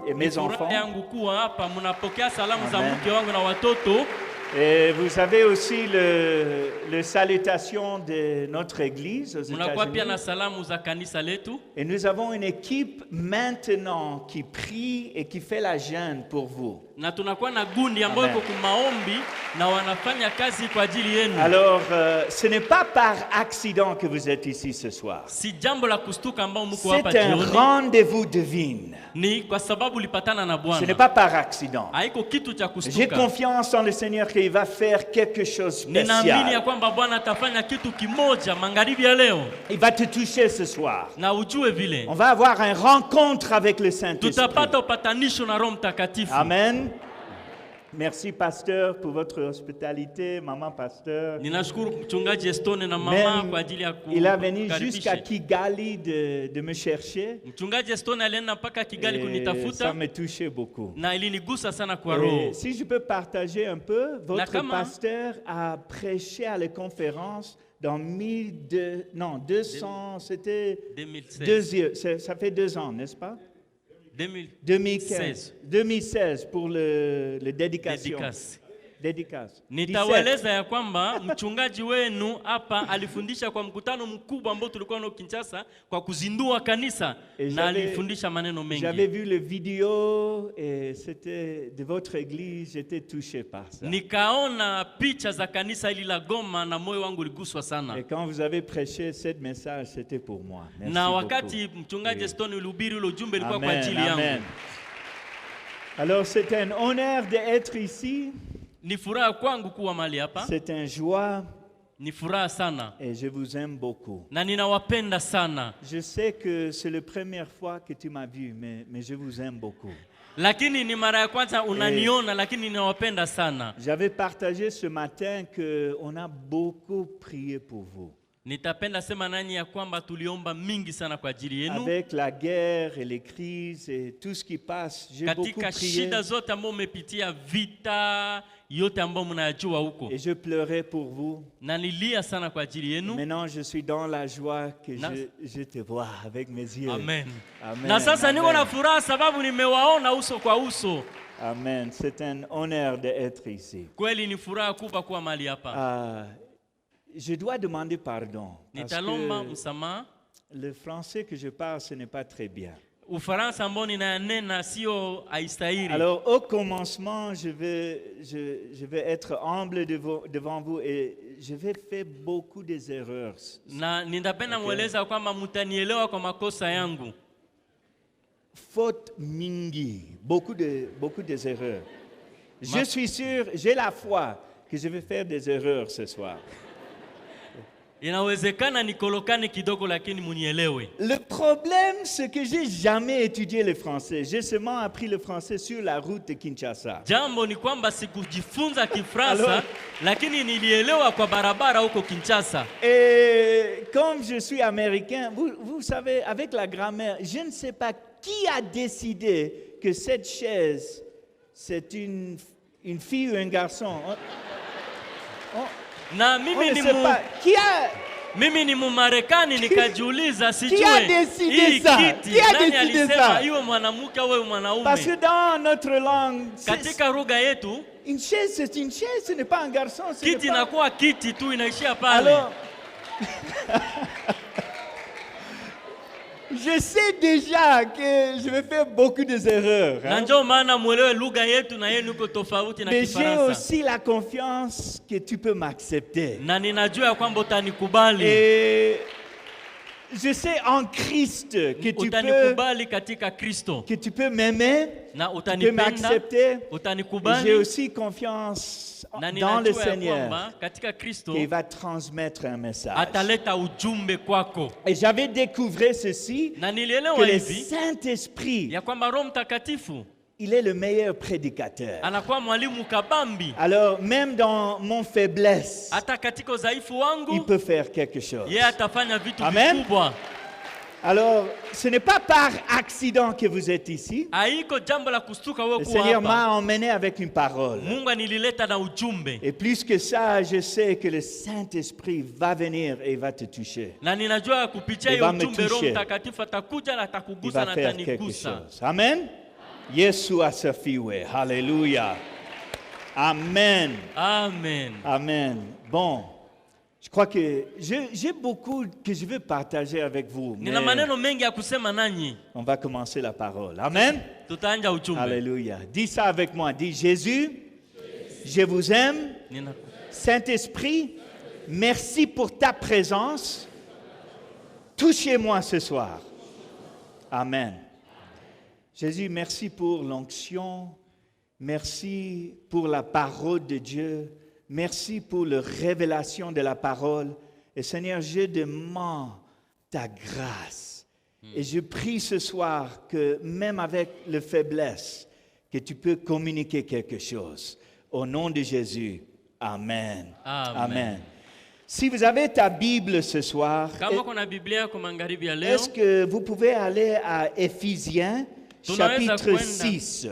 et mes enfants. Amen. Et vous avez aussi le salutation de notre église aux États-Unis. Et nous avons une équipe maintenant qui prie et qui fait la jeûne pour vous. Alors, ce n'est pas par accident que vous êtes ici ce soir. C'est un rendez-vous divin. Ce n'est pas par accident. J'ai confiance en le Seigneur qu'il va faire quelque chose de spécial. Il va te toucher ce soir. On va avoir une rencontre avec le Saint-Esprit. Amen. Merci, pasteur, pour votre hospitalité, maman pasteur. Même, il a venu jusqu'à Kigali de me chercher. Et ça me touchait beaucoup. Et si je peux partager un peu, votre pasteur a prêché à la conférence dans 200, c'était 2016. Ça fait 2 ans, n'est-ce pas? 2016 pour le dédication. Dédicace. Nitawaeleza ya kwamba mchungaji wenu hapa alifundisha kwa mkutano mkubwa ambao tulikuwa nao Kinshasa kwa kuzindua kanisa na alifundisha maneno mengi. J'avais vu le vidéo et c'était de votre église, j'étais touché par ça. Nikaona picha za kanisa hili la Goma na moyo wangu uliguswa sana. Et quand vous avez prêché cette message, c'était pour moi. Merci na beaucoup. Wakati mchungaji Stone ulihubiri ule ujumbe ulikuwa kwa ajili yangu. Amen. Alors c'est un honneur d'être ici. Ni furaha kwangu kuwa mahali hapa. C'est un joie. Ni furaha sana. Et je vous aime beaucoup. Na ninawapenda sana. Je sais que c'est la première fois que tu m'as vu, mais je vous aime beaucoup. Lakini ni mara ya kwanza unaniona, lakini ninawapenda sana. J'avais partagé ce matin que on a beaucoup prié pour vous. Nitapenda sema nanyi ya kwamba tuliomba mingi sana kwa ajili yenu. Avec la guerre et les crises et tout ce qui passe, j'ai beaucoup prié. Katika shida zote ambazo mmepitia, vita yote ambayo mnayajua huko. Et je pleurais pour vous. Na nilia sana kwa ajili yenu. Maintenant je suis dans la joie que je te vois avec mes yeux. Amen. Amen. Na sasa niko na furaha sababu nimewaona uso kwa uso. Amen. C'est un honneur d'être ici. Kweli ni furaha kubwa kuwa mahali hapa. Je dois demander pardon. Parce Nitalomba msamaha. Le français que je parle, ce n'est pas très bien. Ufaransa ambao ninanena sio haistahili. Alors au commencement, je vais être humble devant vous et je vais faire beaucoup des erreurs. Na nindapenda mueleza kwamba mtanielewa kwa makosa yangu. Faute mingi, beaucoup des erreurs. Je suis sûr, j'ai la foi que je vais faire des erreurs ce soir. Inawezekana nikolokane kidogo lakini munielewe. Le problème c'est que j'ai jamais étudié le français. J'ai seulement appris le français sur la route de Kinshasa. Jambo ni kwamba sikujifunza Kifaransa lakini nilielewa kwa barabara huko Kinshasa. Et comme je suis américain, vous savez avec la grammaire, je ne sais pas qui a décidé que cette chaise c'est une fille ou un garçon. Na mimi ni mimi ni Mmarekani nikajiuliza sijui hii kiti nani alisema iwe mwanamke au mwanaume. Parce que dans notre langue katika lugha yetu une chaise c'est une chaise, ce n'est pas un garçon, kiti inakuwa kiti tu inaishia pale. Alors je sais déjà que je vais faire beaucoup d'erreurs. Mais j'ai aussi la confiance que tu peux m'accepter. Et je sais en Christ que tu peux m'aimer, tu peux m'accepter. J'ai aussi confiance dans le Seigneur qui va transmettre un message. Et j'avais découvert ceci, que le Saint-Esprit, il est le meilleur prédicateur. Alors même dans mon faiblesse, il peut faire quelque chose. Amen. Alors, ce n'est pas par accident que vous êtes ici. Le Seigneur m'a emmené avec une parole. Et plus que ça, je sais que le Saint-Esprit va venir et va te toucher. Il va me toucher. Il va faire quelque chose. Amen. Yesu asifiwe. Hallelujah. Amen. Amen. Amen. Bon, je crois que j'ai beaucoup que je veux partager avec vous. Mais on va commencer la parole. Amen. Alléluia. Dis ça avec moi. Dis Jésus, je vous aime. Saint-Esprit, merci pour ta présence. Touchez-moi ce soir. Amen. Jésus, merci pour l'onction. Merci pour la parole de Dieu. Merci pour la révélation de la parole. Et Seigneur, je demande ta grâce. Et je prie ce soir que même avec la faiblesse, que tu peux communiquer quelque chose. Au nom de Jésus. Amen. Amen. Amen. Si vous avez ta Bible ce soir, est-ce que vous pouvez aller à Éphésiens chapitre 6?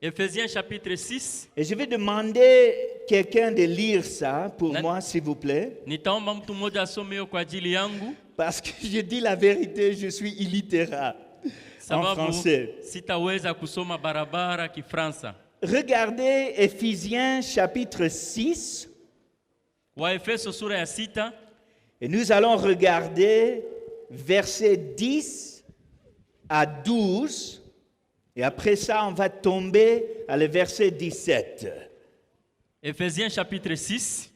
Éphésiens chapitre 6. Et je vais demander quelqu'un de lire ça pour moi, s'il vous plaît. Parce que je dis la vérité, je suis illittérat en français. Regardez Éphésiens chapitre 6. Et nous allons regarder versets 10 à 12. Et après ça, on va tomber à le verset 17. Éphésiens chapitre 6,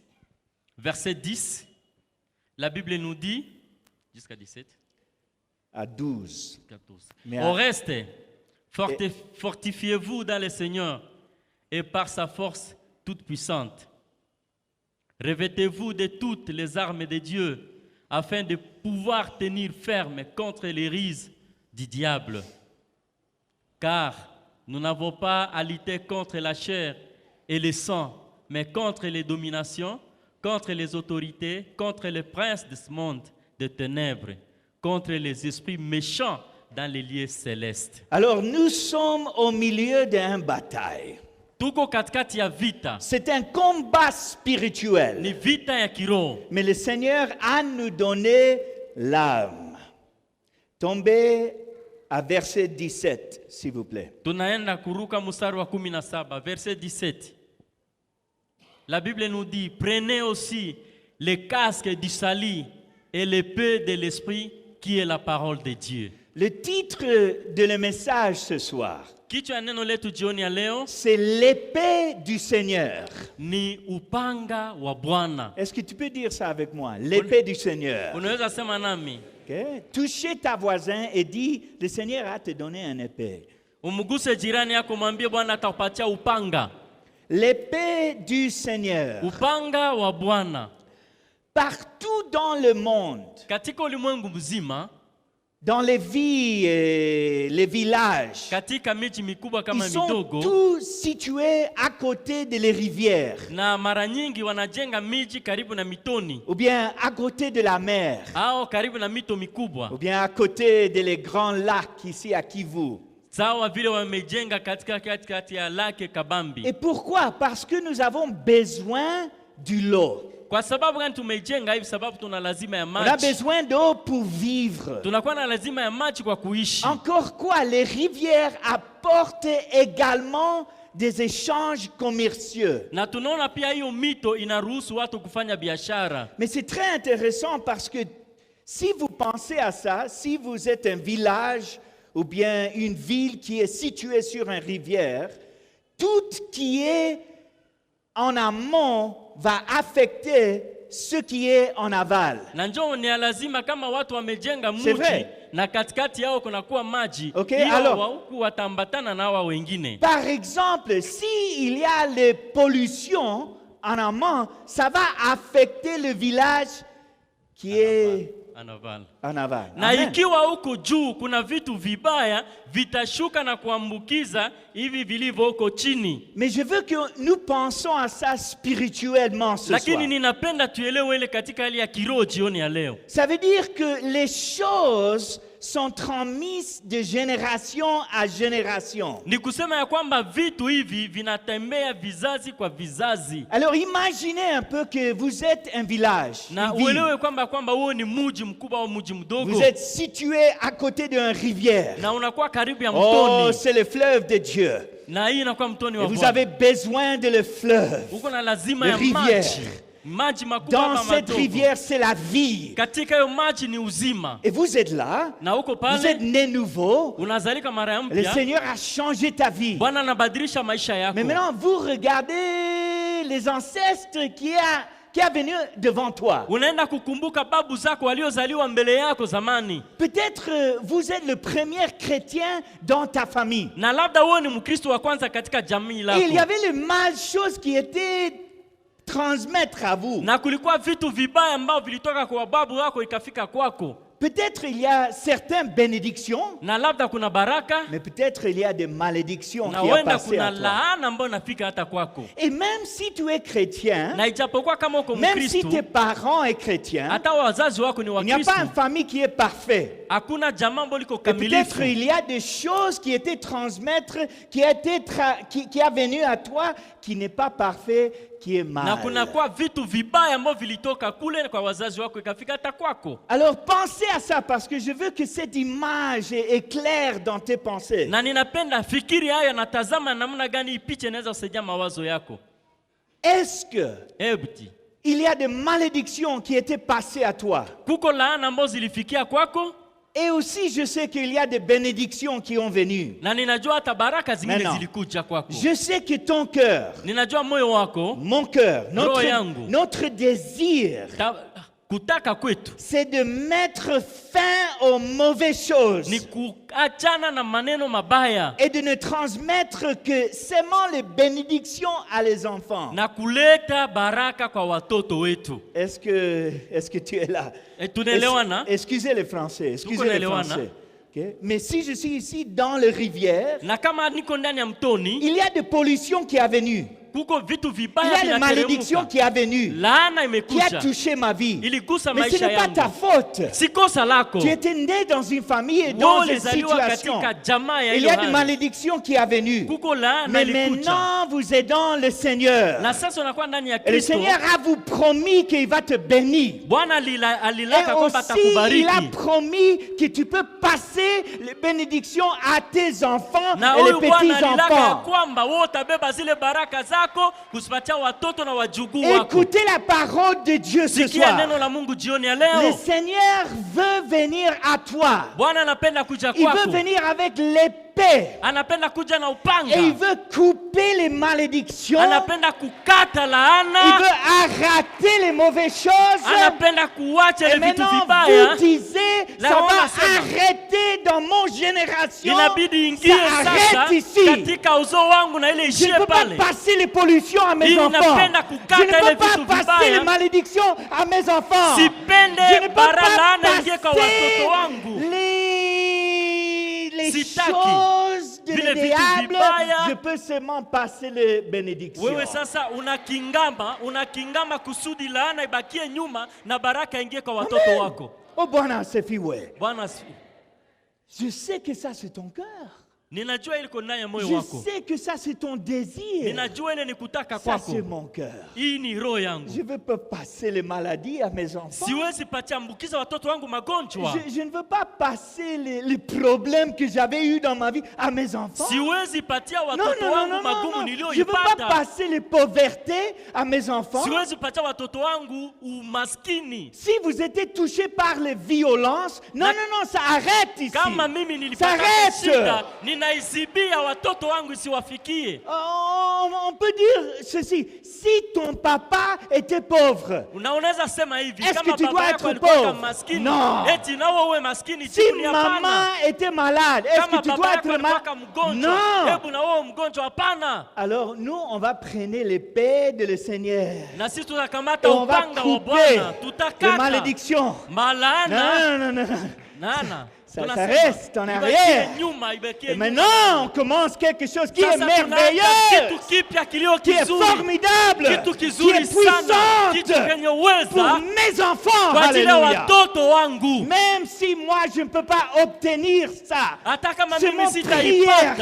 verset 10. La Bible nous dit, jusqu'à 17. À 12. 14. Au reste, fortifiez-vous dans le Seigneur et par sa force toute puissante. Revêtez-vous de toutes les armes de Dieu afin de pouvoir tenir ferme contre les ruses du diable. Car nous n'avons pas à lutter contre la chair et le sang, mais contre les dominations, contre les autorités, contre les princes de ce monde de ténèbres, contre les esprits méchants dans les lieux célestes. Alors nous sommes au milieu d'une bataille. C'est un combat spirituel. Mais le Seigneur a nous donné l'âme. Tombez à verset 17, s'il vous plaît. Verset 17. La Bible nous dit, prenez aussi le casque du salut et l'épée de l'esprit qui est la parole de Dieu. Le titre de le message ce soir, c'est l'épée du Seigneur. Est-ce que tu peux dire ça avec moi? L'épée du Seigneur. Okay. Touchez ta voisin et dis, le Seigneur a te donné une épée. L'épée du Seigneur. Partout dans le monde, dans les villes et les villages, ils sont tous situés à côté des rivières. Ou bien à côté de la mer. Ou bien à côté des grands lacs ici à Kivu. Et pourquoi? Parce que nous avons besoin de l'eau. On a besoin d'eau pour vivre. Encore quoi? Les rivières apportent également des échanges commerciaux. Mais c'est très intéressant parce que si vous pensez à ça, si vous êtes un village ou bien une ville qui est située sur une rivière, tout qui est en amont va affecter ce qui est en aval. C'est vrai. Okay, alors, par exemple, s'il y a les pollutions en amont, ça va affecter le village qui est en aval. Na ikiwa huko juu kuna vitu vibaya vitashuka na kuambukiza hivi vilivyo huko chini. Mais je veux que nous pensions à ça spirituellement ce soir. Lakini ninapenda tuelewe ile katika hali ya kiroho jioni ya leo. Ça veut dire que les choses sont transmises de génération à génération. Ni kusema ya kwamba vitu hivi vinatembea vizazi kwa vizazi. Alors imaginez un peu que vous êtes un village. Na uelewe kwamba huo ni mji mkubwa au mji mdogo. Vous êtes situé à côté d'une rivière. Na unakuwa karibu ya mtoni. Oh, c'est le fleuve de Dieu. Na hii inakuwa mtoni wa Et Bwana. vous avez besoin de le fleuve. Uko na lazima de ya rivière. Maji makubwa Dans cette rivière, c'est la vie. Katika hiyo maji ni uzima. Et vous êtes là. Na uko pale. Vous êtes né nouveau. Unazalika mara ya mpya. Le Seigneur a changé ta vie. Bwana anabadilisha maisha yako. Mais maintenant, vous regardez les ancêtres qui a venu devant toi. Unaenda kukumbuka babu zako waliozaliwa mbele yako zamani. Peut-être vous êtes le premier chrétien dans ta famille. Na labda wewe ni Mkristo wa kwanza katika jamii lako. Et il y avait les mal choses qui étaient transmettre à vous. Na kulikuwa vitu vibaya ambavyo vilitoka kwa babu wako ikafika kwako. Peut-être il y a certaines bénédictions. Na labda kuna baraka. Mais peut-être il y a des malédictions na qui ont passé kuna à toi. laana ambayo inafika hata kwako. Et même si tu es chrétien, na ijapokuwa kama uko même Mkristo, si tes parents sont chrétiens, hata wazazi wako ni il n'y a Wakristo, pas une famille qui est parfaite. hakuna jamaa ambalo liko Et kamilifu. peut-être il y a des choses qui étaient transmettre, qui a venu à toi, qui n'est pas parfait, qui est mal. Na kuna kwa vitu vibaya ambavyo vilitoka kule kwa wazazi wako ikafika hata kwako. Alors pensez à ça parce que je veux que cette image est claire dans tes pensées. Na ninapenda fikiri haya na tazama namna gani hii picha inaweza kusaidia mawazo yako. Est-ce que Ebti, il y a des malédictions qui étaient passées à toi? kuko laana ambazo zilifikia kwako? Et aussi, je sais qu'il y a des bénédictions qui ont venu. Na ninajua hata baraka zingine Maintenant, zilikuja kwako. je sais que ton cœur, Ninajua moyo wako, mon cœur, roho yangu, notre désir, kutaka kwetu c'est de mettre fin aux mauvaises choses ni kuachana na maneno mabaya et de ne transmettre que seulement les bénédictions à les enfants. na kuleta baraka kwa watoto wetu. Est-ce que tu es là? Tunaelewana? Excusez les Français, excusez les Tunaelewana? Français. Okay? Mais si je suis ici dans les rivières, Na kama niko ndani ya mtoni, il y a des pollutions qui sont venues. kuko vitu Il y vibaya a des malédictions vinateremka. qui sont venues, Laana qui a imekuja. touché ma vie. Iligusa Mais ce maisha n'est pas ta yangu. faute. Si kosa lako. Tu étais né dans une famille et dans Wewe une ulizaliwa situation. katika jamaa ya Il y hiyo a des hali. malédictions qui sont venues. Kuko laana Mais ilikuja. maintenant, vous êtes dans le Seigneur. Na sasa unakuwa ndani ya Et le Kristo. Seigneur a vous promis qu'il va te bénir. Bwana alilaka Et kwamba aussi, il a atakubariki. promis que tu peux passer les bénédictions à tes enfants Na et les huyu Bwana alilaka ya petits-enfants. kwamba wewe utabeba zile baraka zako kusipatia watoto na wajukuu wako. Écoutez la parole de Dieu ce Sikia soir. neno la Mungu jioni ya Le leo. Seigneur veut venir à toi. Bwana anapenda kuja Il veut kwako. venir avec l'épée. Anapenda kuja na Et il upanga. veut couper les malédictions. Anapenda kukata Il laana. veut arrêter les mauvaises choses. Anapenda kuacha Et ile vitu maintenant, vibaya. vous disiez, La ça Roma va sema. arrêter dans mon génération. Inabidi ingie Ça arrête sasa ici. katika uzao wangu na ile Je ishie ne peux pas pale. passer les pollutions à mes Il enfants. napenda Je kukata ne ile peux pas vitu passer vibaya. les malédictions à mes enfants. Je ne Sipende peux bara pas laana ingie kwa passer watoto wangu. les Sitaki. choses de Vile vitu diable. vibaya. Je peux seulement passer les bénédictions. Wewe sasa unakingama kusudi laana ibakie nyuma na baraka ingie kwa watoto wako. Oh Bwana asifiwe. Bwana asifiwe. Je sais que ça c'est ton cœur. Ninajua iliko ndani ya moyo Je wako. sais que ça c'est ton désir. Ninajua ile ni kutaka Ça kwako. c'est mon cœur. Hii ni roho yangu. Je ne veux pas passer les maladies à mes enfants. Siwezi patia ambukiza watoto wangu magonjwa. Je ne veux pas passer les problèmes que j'avais eu dans ma vie à mes enfants. Siwezi patia Non, watoto non, non, wangu non, non, magumu non. Je ne veux pas niliyoipata. passer les pauvretés à mes enfants. Siwezi patia watoto wangu umaskini. Si vous êtes touchés par les violences, non, non, non, ça arrête ici. Kama mimi Ça nilipata arrête. shida, ninaizibia watoto wangu isiwafikie. On peut dire ceci, si ton papa était pauvre, Unaweza sema hivi, Est-ce kama que tu baba dois yako être alikuwa pauvre? maskini, Non. eti nawe uwe maskini, si jibu ni maman hapana. était malade, est-ce Kama que tu baba dois yako être malade? alikuwa mgonjwa, Non. hebu na wewe mgonjwa, hapana. Alors nous, on va prendre l'épée de le Seigneur. Na sisi tutakamata On va upanga wa couper Bwana, les tutakata malédictions. malaana. Non, non, non, non. Nana, Ça reste en arrière. Et maintenant, on commence quelque chose qui est merveilleux, qui est formidable, qui est puissante pour mes enfants. Alléluia. Même si moi, je ne peux pas obtenir ça, c'est mon prière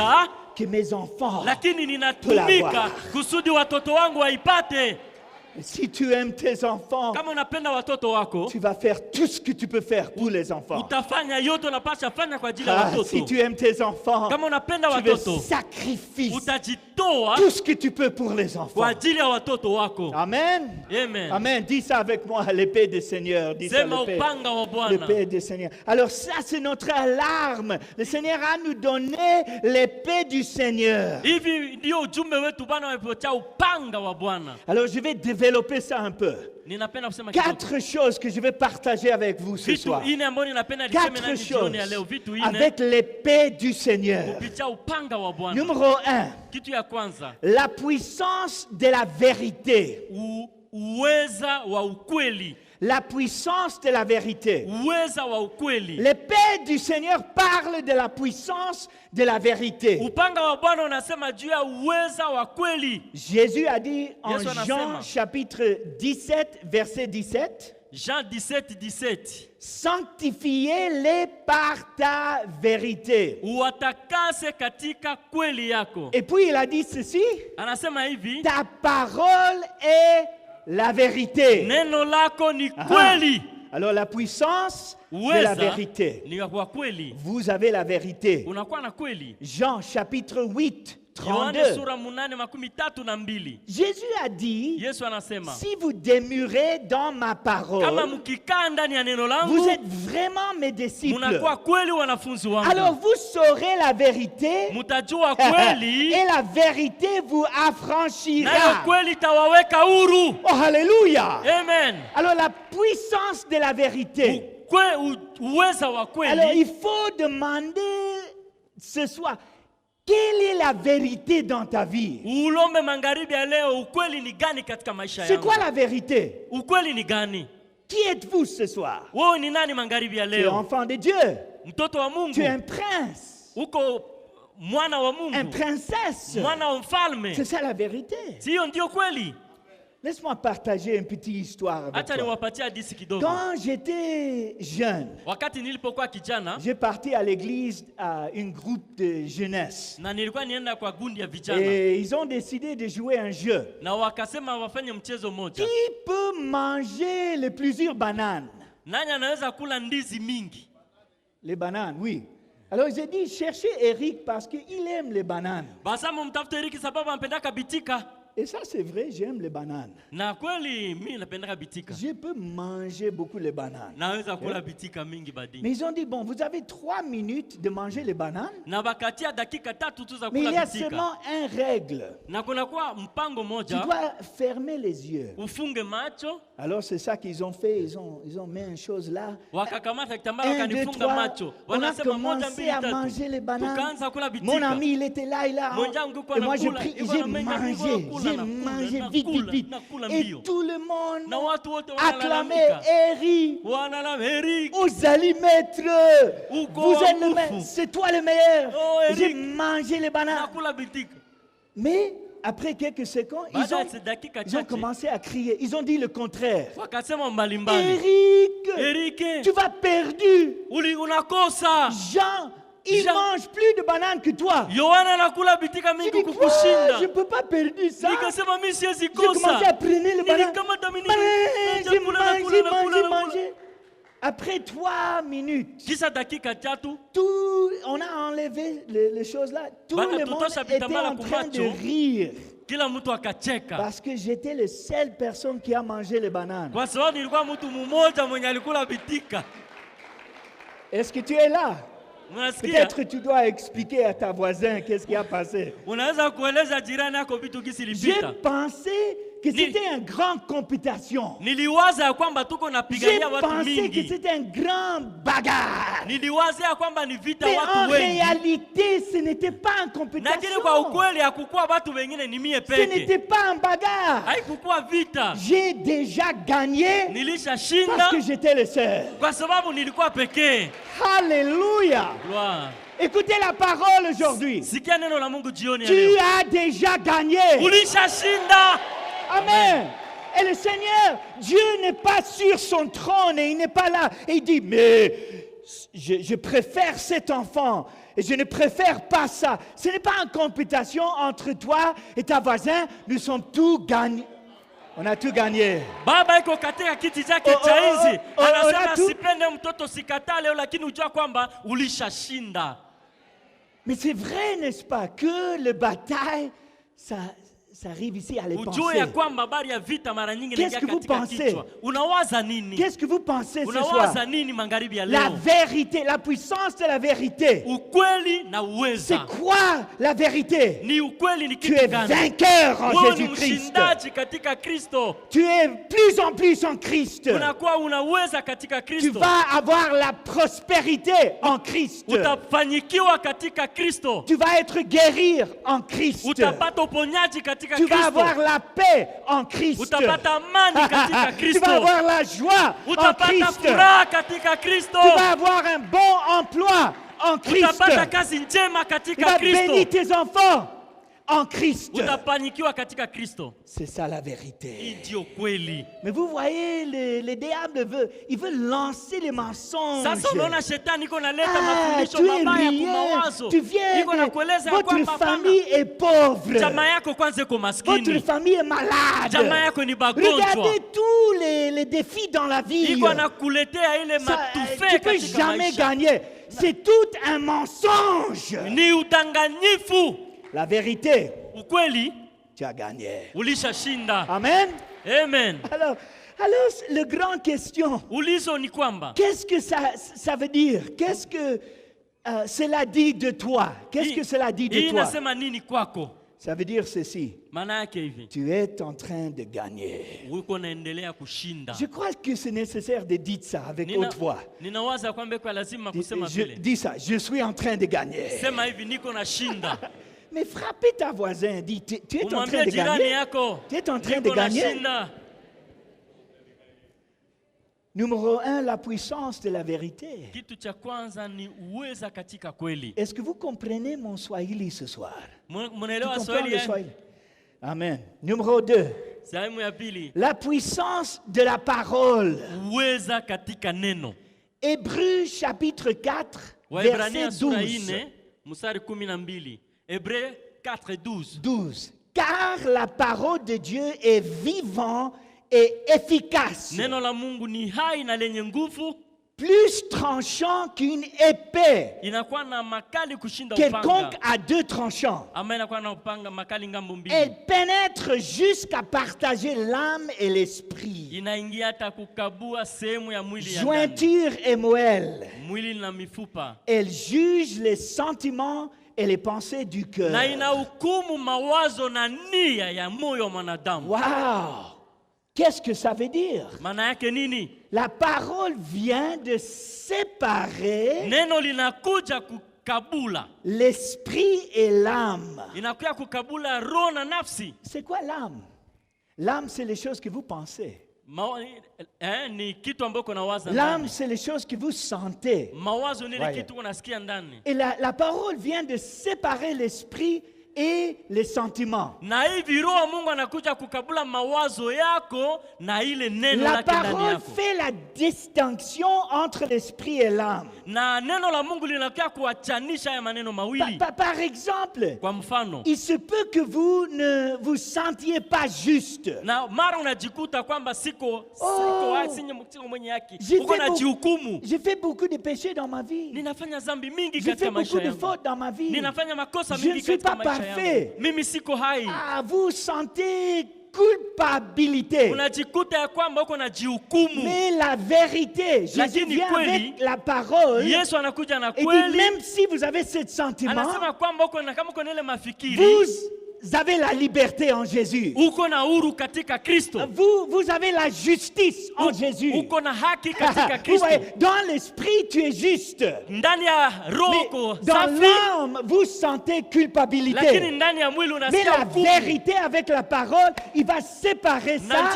que mes enfants peuvent l'avoir. Si tu aimes tes enfants, tu vas faire tout ce que tu peux faire pour les enfants. Si tu aimes tes enfants, tu veux sacrifier tout ce que tu peux pour les enfants. Amen. Amen. Amen. Dis ça avec moi, l'épée du Seigneur. Dis ça, l'épée du Seigneur. Alors ça, c'est notre alarme. Le Seigneur a nous donné l'épée du Seigneur. Alors je vais développer ça un peu. 4 choses que je vais partager avec vous ce soir. 4 choses avec l'épée du Seigneur. Numéro 1, la puissance de la vérité. La puissance de la vérité. L'épée du Seigneur parle de la puissance de la vérité. Jésus a dit en Jean chapitre 17, verset 17. Jean 17, 17. Sanctifiez-les par ta vérité. Et puis il a dit ceci. Ta parole est la vérité. Alors la puissance de la vérité. Vous avez la vérité. Jean chapitre 8, 32. Jésus a dit, si vous demeurez dans ma parole, vous êtes vraiment mes disciples. Alors vous saurez la vérité et la vérité vous affranchira. Oh, alléluia. Amen. Alors la puissance de la vérité. Alors il faut demander ce soir, quelle est la vérité dans ta vie? C'est quoi la vérité? Qui êtes-vous ce soir? Tu es enfant de Dieu. Tu es un prince. Une princesse. C'est ça la vérité. Laisse-moi partager une petite histoire avec toi. Quand j'étais jeune, j'ai parti à l'église à un groupe de jeunesse. Et ils ont décidé de jouer un jeu. Qui peut manger les plusieurs bananes? Les bananes, oui. Alors j'ai dit, cherchez Eric parce qu'il aime les bananes. Et ça, c'est vrai, j'aime les bananes. Je peux manger beaucoup les bananes. Mais ils ont dit, bon, vous avez 3 minutes de manger les bananes. Mais il y a seulement une règle. Tu dois fermer les yeux. Alors c'est ça qu'ils ont fait. Ils ont mis une chose là. 1, 2, 3. On a commencé à manger les bananes. Mon ami, il était là, et moi, j'ai mangé vite. Et tout le monde acclamait Eric. Vous allez mettre. Vous êtes le meilleur. C'est toi le meilleur. J'ai mangé les bananes. Mais après quelques secondes, ils ont commencé à crier. Ils ont dit le contraire. Eric, tu vas perdu. Jean, il mange plus de bananes que toi. Je dis quoi? Je ne peux pas perdre ça. J'ai commencé à prendre les bananes. J'ai mangé. Après 3 minutes, on a enlevé les choses là. Tout le monde était en train de rire. Parce que j'étais la seule personne qui a mangé les bananes. Est-ce que tu es là? Peut-être tu dois expliquer à ta voisin qu'est-ce qui a passé. J'ai pensé que c'était une grande compétition. Niliwaza ya kwamba tuko napigania watu mingi. J'ai pensé que c'était une grande bagarre. Niliwaza ya kwamba ni vita mais watu wengi. En réalité, ce n'était pas une compétition. Lakini kwa ukweli hakukuwa watu wengine ni mie peke. Ce n'était pas une bagarre. Haikukuwa vita. J'ai déjà gagné. Nilishashinda. Parce que j'étais le seul. Kwa sababu nilikuwa pekee. Alléluia. Gloire. Écoutez la parole aujourd'hui. Sikia neno la Mungu jioni ya Tu leo. as déjà gagné. Ulishashinda. Amen. Et le Seigneur, Dieu n'est pas sur son trône et il n'est pas là. Et il dit, mais je préfère cet enfant et je ne préfère pas ça. Ce n'est pas une compétition entre toi et ta voisin. Nous sommes tous gagnés. On a tout gagné. Baba iko katika kiti chake cha enzi. Anasema sipende mtoto sikatale leo lakini ujua kwamba ulishashinda. Mais c'est vrai, n'est-ce pas, que le bataille, ça arrive ici à les penser. Qu'est-ce que vous pensez? Qu'est-ce que vous pensez ce soir? La vérité, la puissance de la vérité. C'est quoi la vérité? Tu es vainqueur en Jésus-Christ. Tu es plus en plus en Christ. Tu vas avoir la prospérité en Christ. Tu vas être guéri en Christ. Tu vas avoir la paix en Christ. Tu vas avoir la joie en Christ. Tu vas avoir un bon emploi en Christ. Tu vas bénir tes enfants en Christ. C'est ça la vérité. Mais vous voyez, le diable veut lancer les mensonges. Tu es brillant, tu viens, votre famille est pauvre. Votre famille est malade. Regardez tous les défis dans la vie. Tu ne peux jamais gagner. C'est tout un mensonge. La vérité, tu as gagné. Amen. Amen. Alors, la grande question, qu'est-ce que ça veut dire? Qu'est-ce que cela dit de toi? Qu'est-ce que cela dit de toi? Ça veut dire ceci. Tu es en train de gagner. Je crois que c'est nécessaire de dire ça avec haute voix. Dis ça, je suis en train de gagner. Mais frappez ta voisin, dis, tu es en train de gagner. Tu es en train de gagner. Numéro 1, la puissance de la vérité. Est-ce que vous comprenez mon Swahili ce soir? Tu comprends le Swahili? Amen. Numéro 2, la puissance de la parole. Hébreux chapitre 4, verset 12. Hébreux 4:12. 12. Car la parole de Dieu est vivante et efficace. Neno la Mungu ni hai na lenye nguvu. Plus tranchant qu'une épée. Inakuwa na makali kushinda upanga. Quelconque à 2 tranchants. Inakuwa na upanga makali ngambo mbili. Elle pénètre jusqu'à partager l'âme et l'esprit. Inaingia hata kukabua sehemu ya mwili ya ndani. Jointure et moelle. Mwili na mifupa. Elle juge les sentiments et les pensées du cœur. Na inahukumu mawazo na nia ya moyo mwanadamu. Wow! Qu'est-ce que ça veut dire? Maana yake nini? La parole vient de séparer neno linakuja kukabula l'esprit et l'âme. Inakuja kukabula roho na nafsi. C'est quoi l'âme? L'âme, c'est les choses que vous pensez. L'âme, c'est les choses que vous sentez. Et la parole vient de séparer l'esprit et les sentiments. La parole fait la distinction entre l'esprit et l'âme. Par exemple, il se peut que vous ne vous sentiez pas juste. J'ai fait beaucoup de péchés dans ma vie. J'ai fait beaucoup de fautes dans ma vie. Je ne suis pas parfait. Vous sentez culpabilité. Mais la vérité, Jésus vient avec la parole. Et dit, même si vous avez ce sentiment, vous avez la liberté en Jésus. Vous avez la justice en Jésus. Dans l'esprit, tu es juste. Mais dans l'âme, vous sentez culpabilité. Mais la vérité avec la parole, il va séparer ça.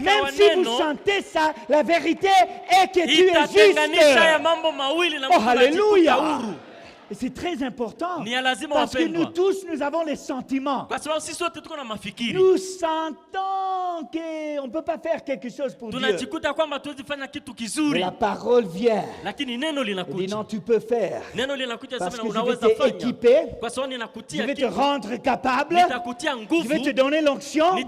Même si vous sentez ça, la vérité est que tu es juste. Oh, alléluia. Et c'est très important parce que nous tous, nous avons les sentiments. Nous sentons qu'on ne peut pas faire quelque chose pour Dieu. Mais la parole vient. Elle dit non, tu peux faire. Parce que je vais t'équiper, je vais te rendre capable, je vais te donner l'onction et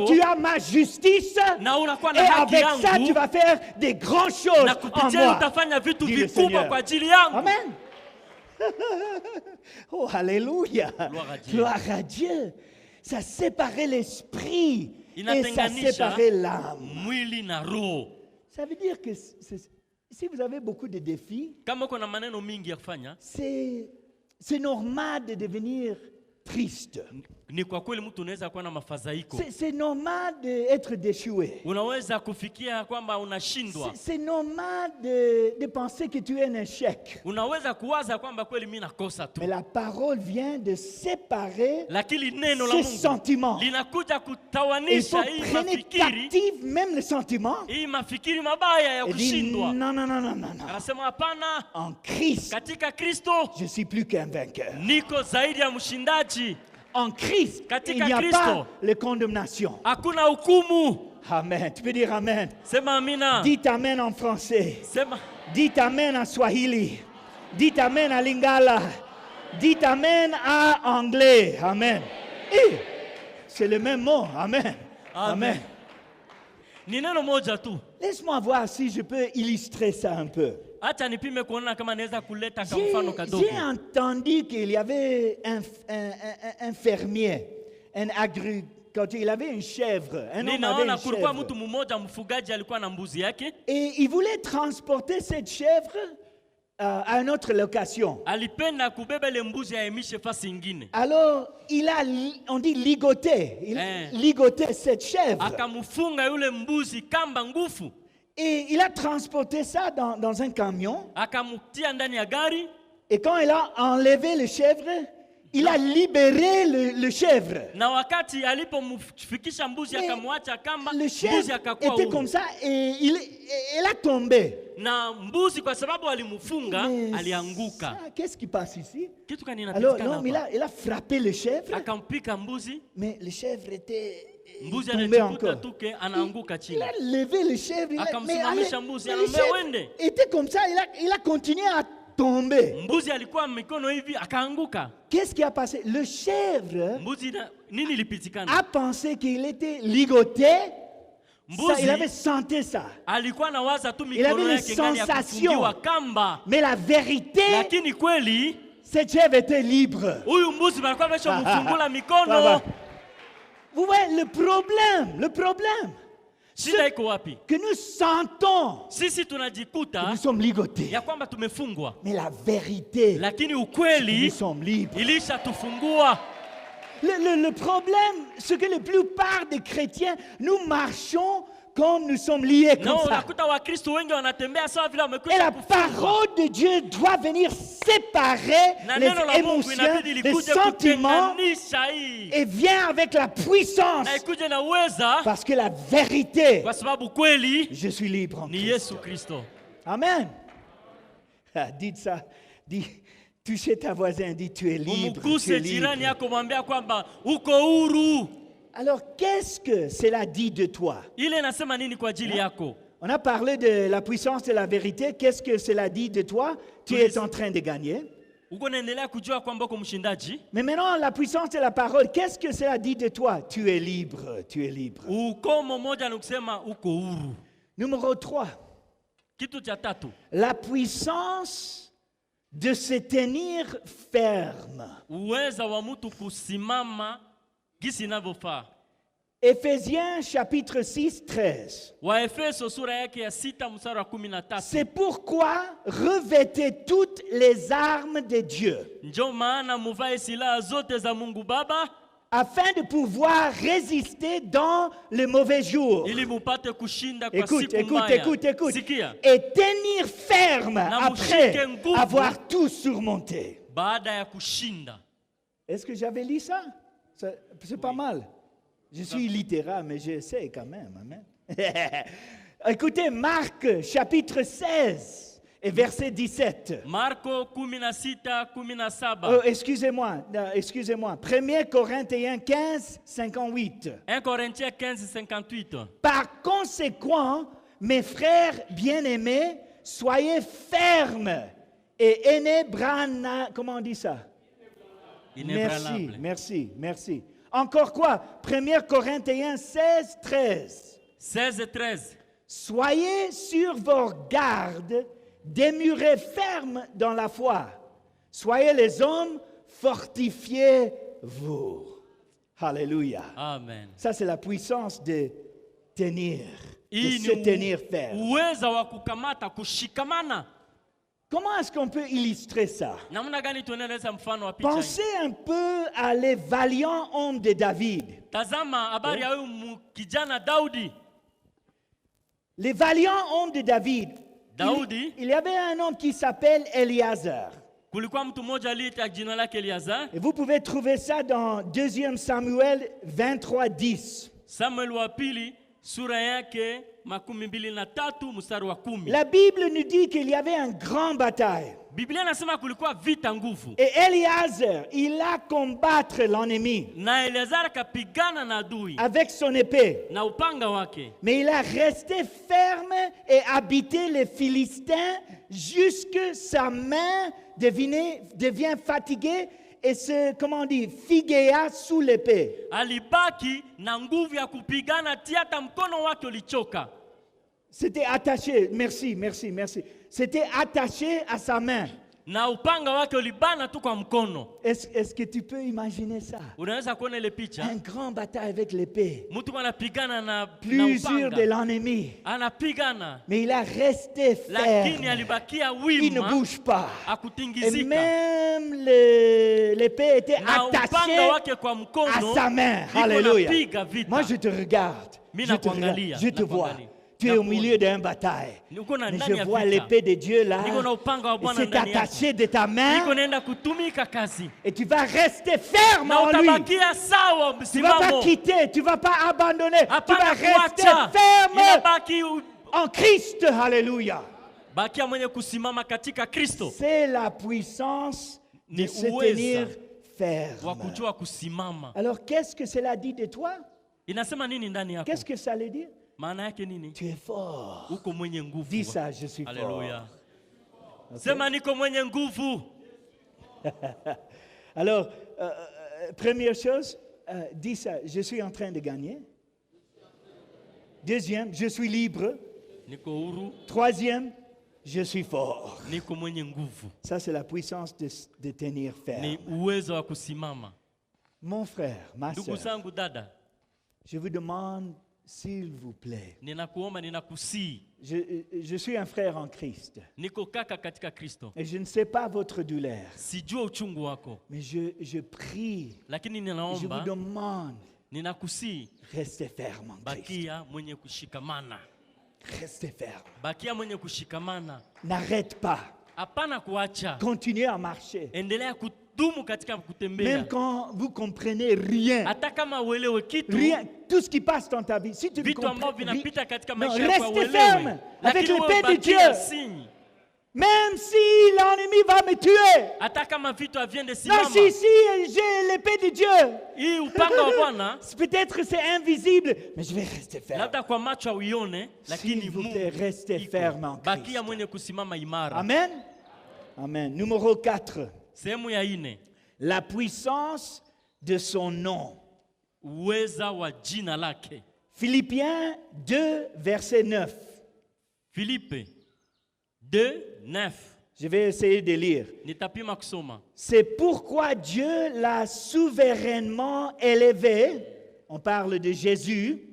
tu as ma justice. Et avec ça, tu vas faire des grandes choses en moi. Dit le Seigneur. Amen. Oh, alléluia. Gloire à Dieu. Ça séparait l'esprit et ça séparait l'âme. Ça veut dire que si vous avez beaucoup de défis, c'est normal de devenir triste. C'est normal d'être déchoué. C'est normal de penser que tu es un échec. Mais la parole vient de séparer ces sentiments. Et il faut prendre captif même les sentiments. Et dit non. En Christ, je suis plus qu'un vainqueur. En Christ, il n'y a pas de condamnation. Amen. Tu peux dire Amen. Dites Amen en français. Dites Amen en Swahili. Dites Amen en Lingala. Dites Amen en anglais. Amen. Et c'est le même mot. Amen. Amen. Laisse-moi voir si je peux illustrer ça un peu. J'ai entendu qu'il y avait un fermier, un agriculteur, il avait une chèvre. Un homme avait une chèvre. Et il voulait transporter cette chèvre à une autre location. Alors, on dit ligoter. Il ligotait cette chèvre. Et il a transporté ça dans un camion. Et quand il a enlevé le chèvre, il a libéré le chèvre. Le chèvre était comme ça et il a tombé. Qu'est-ce qui passe ici? Alors, il a frappé le chèvre. Mais le chèvre était tombé encore. Il a levé le chèvre. Mais le chèvre était comme ça. Il a continué à tomber. Qu'est-ce qui a passé? Le chèvre a pensé qu'il était ligoté. Il avait senti ça. Il avait une sensation. Mais la vérité, cette chèvre était libre. Vous voyez le problème. Que nous sentons que nous sommes ligotés. Mais la vérité, nous sommes libres. Le problème, c'est que la plupart des chrétiens, nous marchons comme nous sommes liés comme ça. Et la parole de Dieu doit venir séparer les émotions, les sentiments et vient avec la puissance. Parce que la vérité, je suis libre en Christ. Amen. Dites ça. Touchez ta voisine, dis tu es libre. Tu es libre. Alors, qu'est-ce que cela dit de toi? On a parlé de la puissance de la vérité. Qu'est-ce que cela dit de toi? Tu es en train de gagner. Mais maintenant, la puissance de la parole, qu'est-ce que cela dit de toi? Tu es libre, tu es libre. Numéro 3. La puissance de se tenir ferme. Éphésiens chapitre 6, 13. C'est pourquoi revêtez toutes les armes de Dieu. afin de pouvoir résister dans les mauvais jours. Écoute. Et tenir ferme après avoir tout surmonté. Est-ce que j'avais lu ça? C'est pas mal. Je suis littéraire, mais j'essaie quand même. Amen. Écoutez, Marc, chapitre 16. Et verset 17. Marco 16, 17. Oh, excusez-moi. 1 Corinthiens 15, 58. 1 Corinthiens 15, 58. Par conséquent, mes frères bien-aimés, soyez fermes et inébranlables. Comment on dit ça? Merci. Encore quoi? 1 Corinthiens 16, 13. 16 et 13. Soyez sur vos gardes, demeurez fermes dans la foi. Soyez les hommes, fortifiez-vous. Alléluia. Amen. Ça, c'est la puissance de tenir, de se tenir ferme. Comment est-ce qu'on peut illustrer ça? Pensez un peu à les valiants hommes de David. Les valiants hommes de David. Il y avait un homme qui s'appelle Éliazar. Et vous pouvez trouver ça dans 2 Samuel 23, 10. La Bible nous dit qu'il y avait une grande bataille. Et Éliazar, il a combattu l'ennemi avec son épée. Mais il a resté ferme et habité les Philistins jusque sa main devient fatiguée et se, comment on dit, figuea sous l'épée. C'était attaché, merci. C'était attaché à sa main. Est-ce que tu peux imaginer ça? Un grand bataille avec l'épée. Plusieurs de l'ennemi. Mais il a resté ferme. Il ne bouge pas. Et même l'épée était attachée à sa main. Alléluia. Moi je te regarde. Je te vois. Tu es au milieu d'une bataille. Mais je vois l'épée de Dieu là. Et c'est attaché de ta main. Et tu vas rester ferme en lui. Tu ne vas pas quitter. Tu ne vas pas abandonner. Tu vas rester ferme en Christ. Alléluia. C'est la puissance de se tenir ferme. Alors qu'est-ce que cela dit de toi? Qu'est-ce que ça veut dire? Tu es fort. Dis ça, je suis Alléluia. fort. Alors, première chose, dis ça, je suis en train de gagner. Deuxième, je suis libre. Troisième, je suis fort. Ça, c'est la puissance de tenir ferme. Mon frère, ma soeur, je vous demande, s'il vous plaît, je suis un frère en Christ. Et je ne sais pas votre douleur. Mais je prie, je vous demande, restez ferme en Christ. Restez ferme. N'arrête pas. Continuez à marcher. Même quand vous ne comprenez rien, tout ce qui passe dans ta vie, si tu ne comprends rien, restez ferme avec l'épée de Dieu. Même si l'ennemi va me tuer, non, si j'ai l'épée de Dieu, peut-être c'est invisible, mais je vais rester ferme. S'il vous plaît, restez ferme en Christ. Amen. Amen. Numéro 4. La puissance de son nom. Philippiens 2, verset 9. Philippe 2, 9. Je vais essayer de lire. C'est pourquoi Dieu l'a souverainement élevé, on parle de Jésus,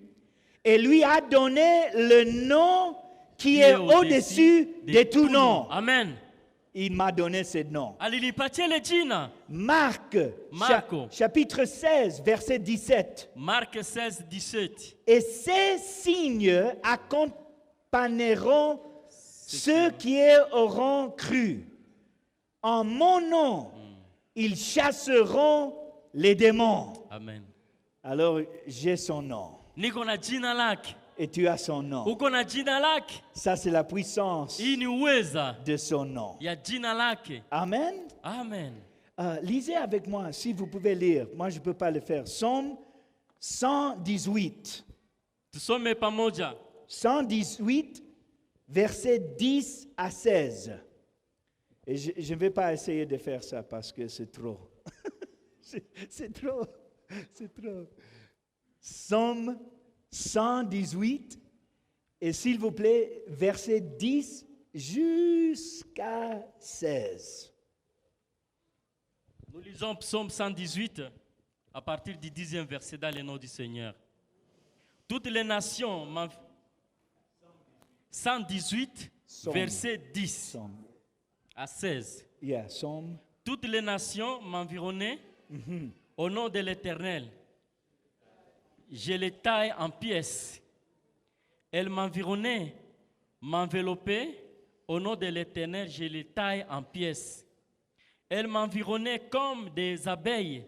et lui a donné le nom qui est au-dessus de tout nom. Amen. il m'a donné ce nom. Alinipatia ile jina. Marco, chapitre 16, verset 17. Marc 16, 17. Et ces signes accompagneront ceux qui auront cru. En mon nom, ils chasseront les démons. Amen. Alors, j'ai son nom. Niko na jina lake. Et tu as son nom. Uko na jina lake. Ça, c'est la puissance de son nom. Ya jina lake. Amen. Amen. Lisez avec moi, si vous pouvez lire. Moi, je ne peux pas le faire. Psaume 118. Tusome pamoja. 118, versets 10 à 16. Et je ne vais pas essayer de faire ça parce que c'est trop. c'est trop. C'est trop. Psaume 118. Et s'il vous plaît, versets 10 jusqu'à 16. Nous lisons Psaume 118 à partir du 10e verset dans le nom du Seigneur. Toutes les nations 118 verset 10 à 16. Yeah, Psalm. Toutes les nations m'environnaient au nom de l'Éternel. Je les taille en pièces. Elles m'environnaient, m'enveloppaient. Au nom de l'Éternel, je les taille en pièces. Elles m'environnaient comme des abeilles.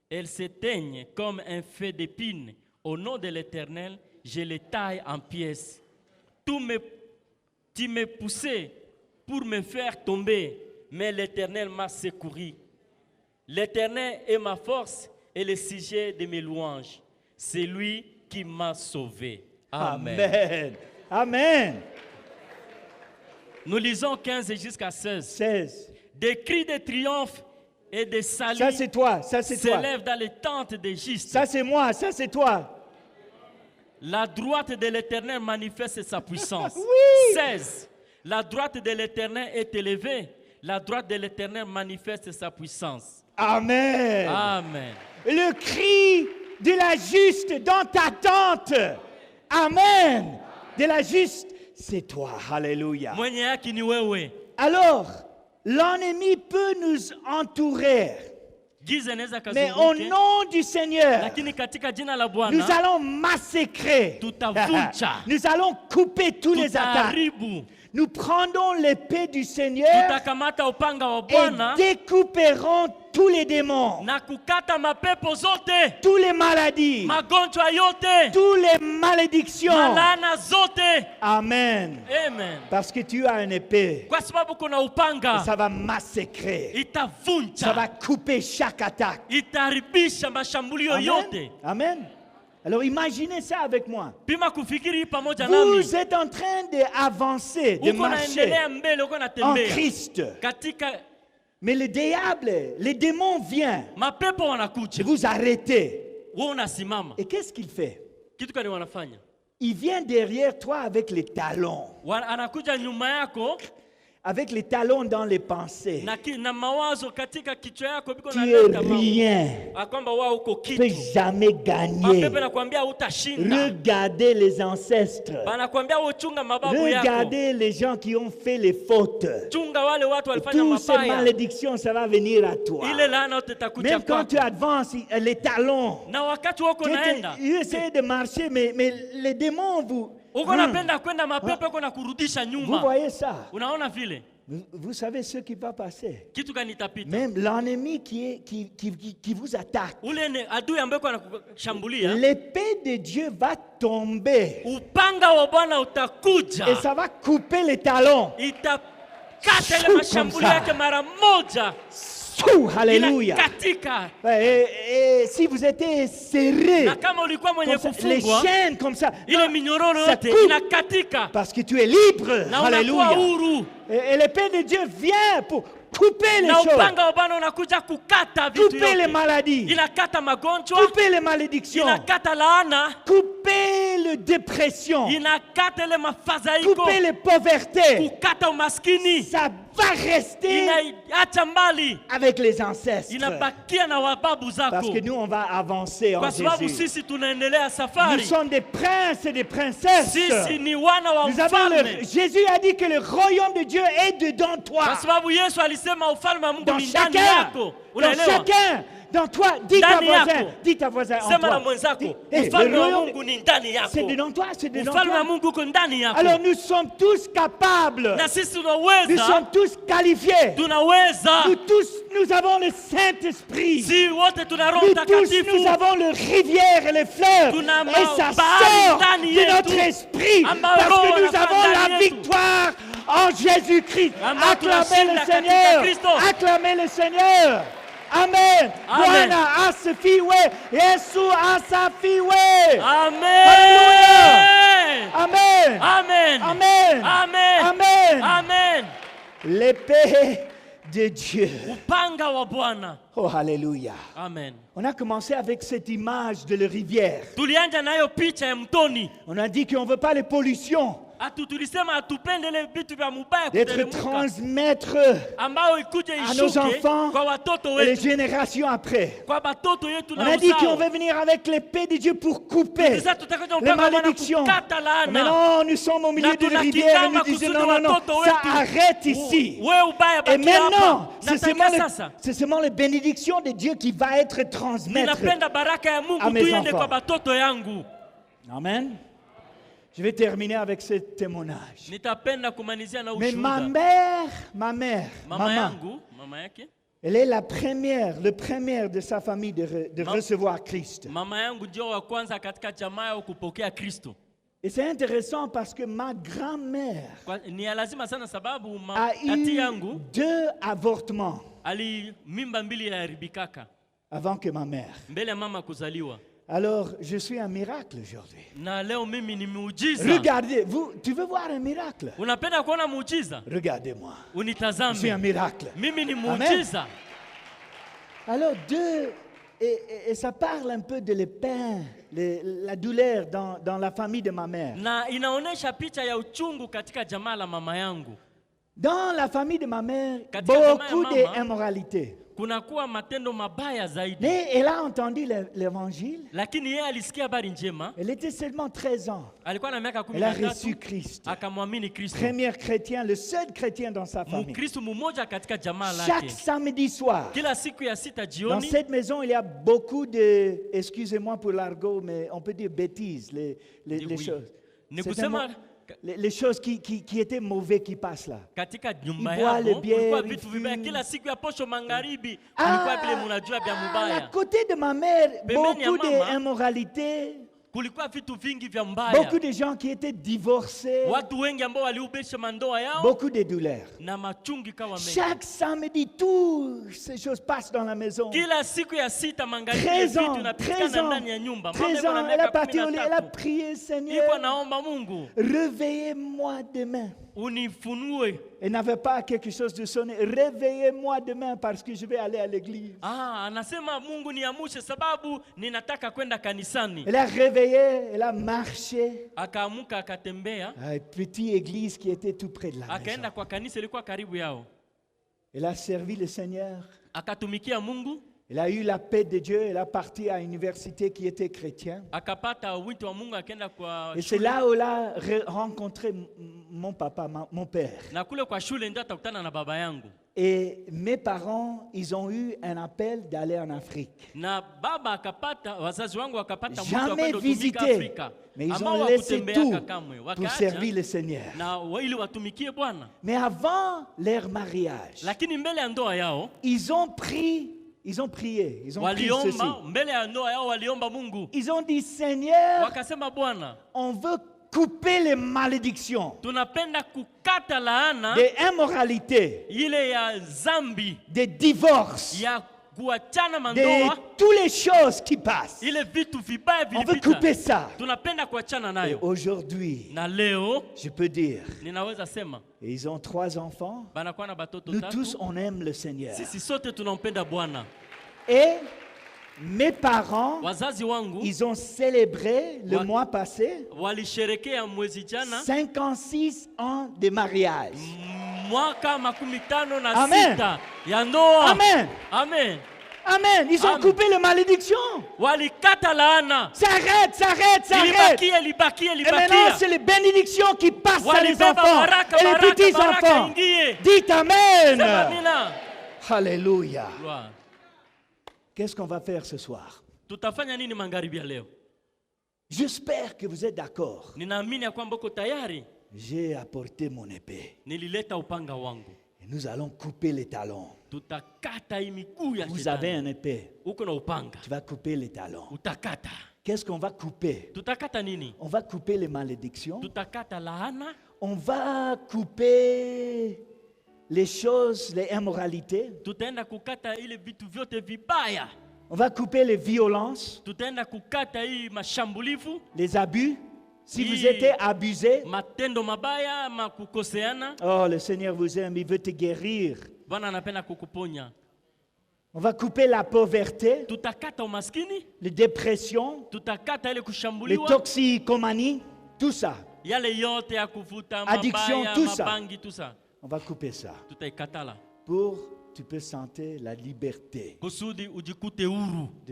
Elles s'éteignent comme un feu d'épines. Au nom de l'Éternel, je les taille en pièces. Tu me poussais pour me faire tomber, mais l'Éternel m'a secouru. L'Éternel est ma force et le sujet de mes louanges. C'est lui qui m'a sauvé. Amen. Amen. Amen. Nous lisons 15 jusqu'à 16. 16. Des cris de triomphe et de salut ça c'est toi, s'élèvent dans les tentes d'Égypte. Ça c'est moi, ça c'est toi. La droite de l'Éternel manifeste sa puissance. Oui. 16. La droite de l'Éternel est élevée. La droite de l'Éternel manifeste sa puissance. Amen. Amen. Le cri de la juste dans ta tente. Amen. De la juste, c'est toi. Alléluia. Alors, l'ennemi peut nous entourer. Mais au nom du Seigneur, nous allons massacrer. Nous allons couper tous les attaques. Nous prendrons l'épée du Seigneur et découperons tous les démons, toutes les maladies, toutes les malédictions. Amen. Parce que tu as une épée. Et ça va massacrer. Ça va couper chaque attaque. Amen. Amen. Alors imaginez ça avec moi. Vous êtes en train d'avancer, de marcher en Christ. Mais le diable, les démons viennent. Vous arrêtez. Et qu'est-ce qu'il fait? Il vient derrière toi avec les talons. Avec les talons dans les pensées. Tu es rien. Tu ne peux jamais gagner. Regardez les ancêtres. Regardez les gens qui ont fait les fautes. Toutes ces malédictions, ça va venir à toi. Même quand tu avances, les talons. Tu essaies de marcher, mais les démons vous... Vous voyez ça? Vous savez ce qui va passer. Même l'ennemi qui vous attaque. L'épée de Dieu va tomber. Et ça va couper les talons. Alléluia. Et si vous étiez serré, les chaînes comme ça, ça coupe, parce que tu es libre. Alléluia. Et l'épée de Dieu vient pour couper les choses, couper les maladies, couper les malédictions, couper les dépressions, inakata ile mafadhaiko, couper les pauvretés. kukata umaskini, Ça va rester inaacha mbali, avec les ancêtres. inabakia na wababu zako. Parce que nous, on va avancer en Kwa sababu Jésus. sisi tunaendelea Nous safari. sommes des princes et des princesses. Sisi ni wana wa Nous avons ufalme. Jésus a dit que le royaume de Dieu est dedans toi. Kwa sababu Yesu alisema ufalme wa Mungu Dans ni ndani chacun. yako. Dans Unaelewa? chacun. Dans toi. Dis ta Ndani voisin. yako. Dis ta voisin en Sema na toi. mwenzako, Hey, ufalme le wa royaume, Mungu ni ndani yako. c'est dedans toi. C'est dedans Ufalme wa toi. Mungu uko ndani yako. Alors nous sommes tous capables. Na sisi Nous tunaweza, sommes tous qualifiés. tunaweza. Nous avons le Saint-Esprit. Si wote tuna Roho Nous tous, Mtakatifu. nous avons le rivière et les fleuves. Tuna Et ça bahari sort ndani de yetu. notre esprit. Ambao Parce Roho que nous anafanya avons la ndani yetu. victoire en Jésus-Christ. Ambao Acclamez tunashinda le katika Seigneur. Kristo. Acclamez le Seigneur. Amen. Amen. Bwana asifiwe. Yesu asifiwe. Amen. Amen. Amen. Amen. Amen. Amen. Amen. L'épée de Dieu. Upanga wa Bwana. Oh, alléluia. Amen. On a commencé avec cette image de la rivière. Tulianja nayo picha ya mtoni. On a dit qu'on ne veut pas les pollutions, Tulisema hatupende ile vitu vya mubaya d'être kuteremka, transmettre ambao ikuje à nos ishuke enfants kwa watoto et les wetu, générations après. kwa batoto yetu On na a dit qu'on uzao. veut venir avec l'épée de Dieu pour couper Sasa tutakuja les upanga wa Bwana malédictions. kukata laana. Mais non, nous sommes au milieu Na de la rivière et nous tunakitama disons kusudi non, non, non, watoto ça wetu. arrête ici. Wewe ubaya Et baki hapa. maintenant, Nataka c'est seulement les bénédictions de Dieu qui va être transmettre. ninapenda baraka ya à Mungu mes tuiende enfants. kwa batoto yangu. Amen. Je vais terminer avec ce témoignage. Nitapenda kumalizia na Mais ushuhuda. ma mère, Mama maman, yangu, mama yake, elle est la première de sa famille de recevoir Christ. mama yangu ndio wa kwanza katika jamaa ya kupokea Kristo. Et c'est intéressant parce que ma grand-mère Ni ya lazima sana sababu a tati eu yangu 2 avortements ali mimba mbili ya haribikaka avant que ma mère. mbele ya mama kuzaliwa. Alors, je suis un miracle aujourd'hui. Na leo mimi ni muujiza. Regardez, tu veux voir un miracle? Unapenda kuona muujiza? Regardez-moi. Je suis un Unitazame. miracle. Mimi ni Amen. muujiza. Alors, et ça parle un peu de l'épine, la douleur dans la famille de ma mère. Na inaonesha picha ya uchungu katika jamaa la mama yangu. Dans la famille de ma mère, Katika jamaa ya beaucoup mama, d'immoralité. kunakuwa matendo mabaya zaidi. Mais elle a entendu l'évangile. Lakini yeye alisikia habari njema. Elle était seulement 13 ans. Alikuwa na miaka Elle a reçu 13. Christ. Akamwamini Kristo. Premier chrétien, le seul chrétien dans sa famille. Mkristo mmoja katika jamaa Chaque lake. samedi soir, Kila siku ya sita dans jioni, cette maison, il y a beaucoup de, excusez-moi pour l'argot, mais on peut dire bêtises, les Oui. choses. Ni C'est kusema les choses qui étaient mauvaises qui passent là. katika nyumba Iboa le yako bière, kulikuwa vitu ifume. vibaya. Kila siku ya posho magharibi kulikuwa vile munajua vya à mubaya. côté de ma mère, Pembeni ya beaucoup mama, d'immoralité, kulikuwa vitu vingi vya mbaya. beaucoup de gens qui étaient divorcés, Watu wengi ambao waliubisha mandoa yao beaucoup de douleurs. na machungi kawa mengi. Chaque samedi, toutes ces choses passent dans la maison. Kila siku ya sita magharibi 13 vitu ans, vinapatikana 13 ans, ndani ya nyumba. 13 Mama ans, iko elle na a parti au lit, miaka elle a 13. prié, Iko Seigneur, naomba Mungu réveillez-moi demain. unifunue. Elle n'avait pas quelque chose de sonner. Réveillez-moi demain parce que je vais aller à l'église. Anasema Mungu niamshe sababu ninataka kwenda kanisani. Elle a réveillé, elle a marché Akaamuka akatembea, à une petite église qui était tout près de la maison. akaenda kwa kanisa ilikuwa karibu yao. Elle a servi le Seigneur. Akatumikia Mungu, Elle a eu la paix de Dieu. Elle a parti à une université qui était chrétienne. akapata wito wa Mungu, akaenda kwa Et c'est shule. là où elle a rencontré mon papa, mon père. Na kule kwa shule ndio atakutana na baba yangu. Et mes parents, ils ont eu un appel d'aller en Afrique. Na baba akapata, wazazi wangu wakapata mwito wa Jamais kwenda kutumika visité, Afrika. mais ils Ambao ont laissé hawakutembeaka tout kamwe. pour Wakaacha servir le Seigneur. na ili watumikie Bwana. Mais avant leur mariage, Lakini mbele ya ndoa yao ils ont prié, ils ont prié ceci. waliomba, mbele ya ndoa yao waliomba Mungu. Ils ont dit, Seigneur, Wakasema Bwana, on veut couper les malédictions, tunapenda kukata laana des immoralités, ile ya zambi des divorces, ya kuachana de mandoa, toutes les choses qui passent. ile vitu vibaya On veut couper vilipita. ça. Tunapenda kuachana Et nayo. aujourd'hui, Na leo je peux dire, ninaweza sema et ils ont 3 enfants. banakuwa na batoto Nous tous, tatu. on aime le Seigneur. Sisi sote tunampenda Bwana. Et Mes parents, ils ont célébré le mois passé 56 ans de mariage. Amen. Amen. Amen. Amen. Ils ont coupé la malédiction. Ça arrête, ça arrête, ça arrête. Et maintenant, c'est les bénédictions qui passent à les enfants et les petits-enfants. Dites Amen. Alléluia. Qu'est-ce qu'on va faire ce soir? J'espère que vous êtes d'accord. J'ai apporté mon épée. Et nous allons couper les talons. Vous avez un épée. Tu vas couper les talons. Qu'est-ce qu'on va couper? On va couper les malédictions. On va couper les choses, les immoralités. On va couper les violences, les abus. Si vous êtes abusé, oh, le Seigneur vous aime, il veut te guérir. On va couper la pauvreté, les dépressions, les toxicomanies, tout ça. Addiction, tout ça. On va couper ça. Pour tu peux sentir la liberté de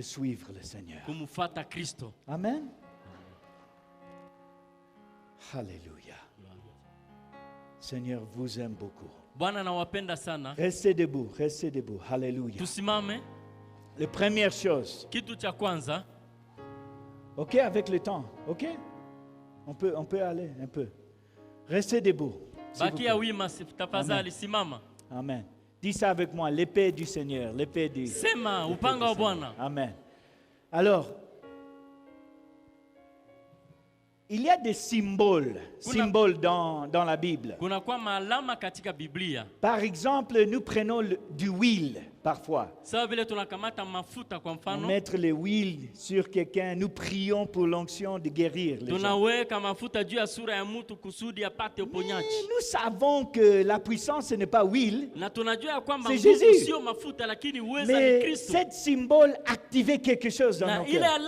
suivre le Seigneur. Amen. Alléluia. Seigneur vous aime beaucoup. Restez debout, restez debout. Alléluia. La première chose. Ok, avec le temps. Ok? On peut aller un peu. Restez debout. Amen. Amen. Dis ça avec moi, l'épée du Seigneur, l'épée du Seigneur. Amen. Alors, il y a des symboles dans la Bible. Par exemple, nous prenons du huile parfois. On met les huiles sur quelqu'un, nous prions pour l'onction de guérir les gens. Mais nous savons que la puissance, ce n'est pas huile, c'est Jésus. Mais cette symbole activait quelque chose dans nos cœurs.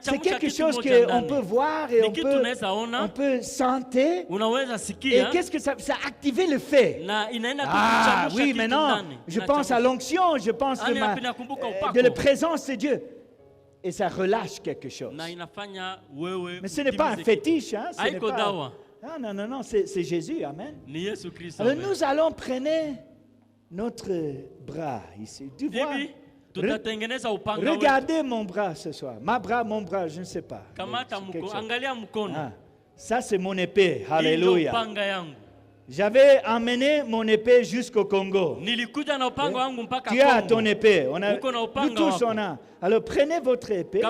C'est quelque chose qu'on peut voir et on peut sentir. Et qu'est-ce que ça activait le fait? Ah oui, maintenant, je pense à l'onction, je pense de la présence de Dieu. Et ça relâche quelque chose. Mais ce n'est pas un fétiche. Hein? Non, c'est Jésus. Amen. Alors nous allons prendre notre bras ici. Tu vois? Regardez mon bras ce soir. Mon bras, je ne sais pas. Ça, c'est mon épée. Alléluia. J'avais amené mon épée jusqu'au Congo. Tu as ton épée. Nous tous, on a. Alors, prenez votre épée.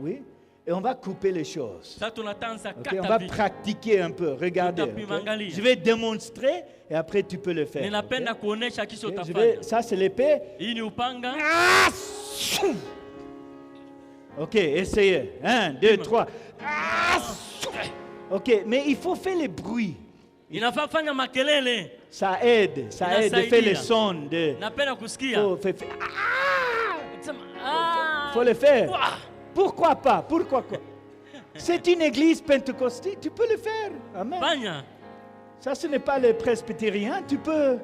Oui. Et on va couper les choses. Okay, on va pratiquer un peu. Regardez. Okay. Je vais démontrer et après tu peux le faire. Okay. Ça, c'est l'épée. Ok, essayez. 1, 2, 3. Ok, mais il faut faire les bruits. Ça aide de faire les sons. Faut le faire. Pourquoi pas? Pourquoi quoi? C'est une église pentecôtale, tu peux le faire. Amen. Ça, ce n'est pas les presbytériens. Tu peux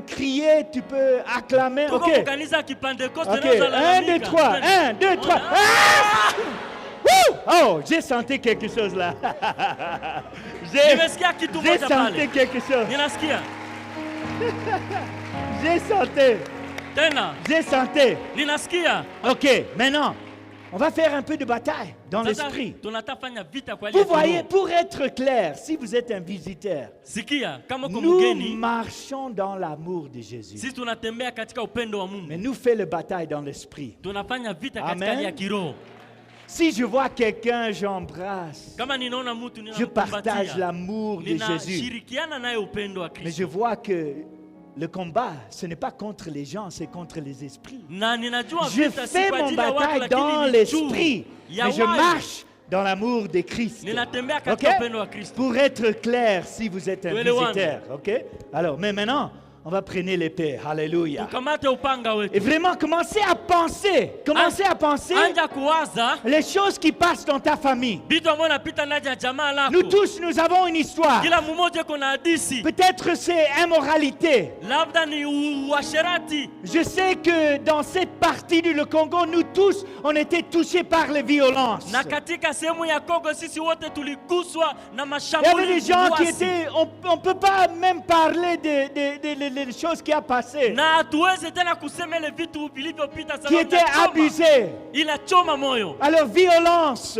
crier, tu peux acclamer. Ok. 1, 2, 3. 1, 2, 3. Oh, j'ai senti quelque chose là. J'ai senti quelque chose. J'ai senti. Ok, maintenant, on va faire un peu de bataille dans l'esprit. Vous voyez, pour être clair, si vous êtes un visiteur, nous marchons dans l'amour de Jésus. Mais nous faisons la bataille dans l'esprit. Amen. Si je vois quelqu'un, j'embrasse. Je partage l'amour de Jésus. Mais je vois que le combat, ce n'est pas contre les gens, c'est contre les esprits. Je fais mon bataille dans l'esprit, mais je marche dans l'amour de Christ. Okay? Pour être clair, si vous êtes un visiteur. Okay? Alors, mais maintenant, On va prendre l'épée. Alléluia. Et vraiment commencer à penser les choses qui passent dans ta famille. Nous tous, nous avons une histoire. Peut-être c'est immoralité. Je sais que dans cette partie du Congo, nous tous, on était touchés par les violences. Il y avait des gens qui étaient, on ne peut pas même parler des choses qui ont passé, qui étaient abusés. Alors violence,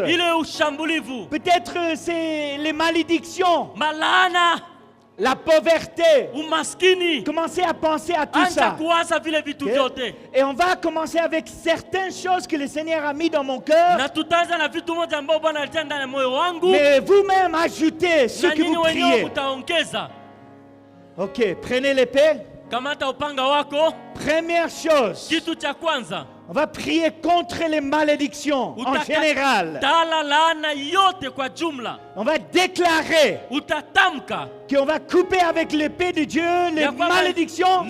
peut-être c'est les malédictions, la pauvreté. Commencez à penser à tout ça. Et on va commencer avec certaines choses que le Seigneur a mis dans mon cœur. Mais vous-même ajoutez ce que vous priez. Ok, prenez l'épée. Première chose, on va prier contre les malédictions en général. On va déclarer qu'on va couper avec l'épée de Dieu les malédictions.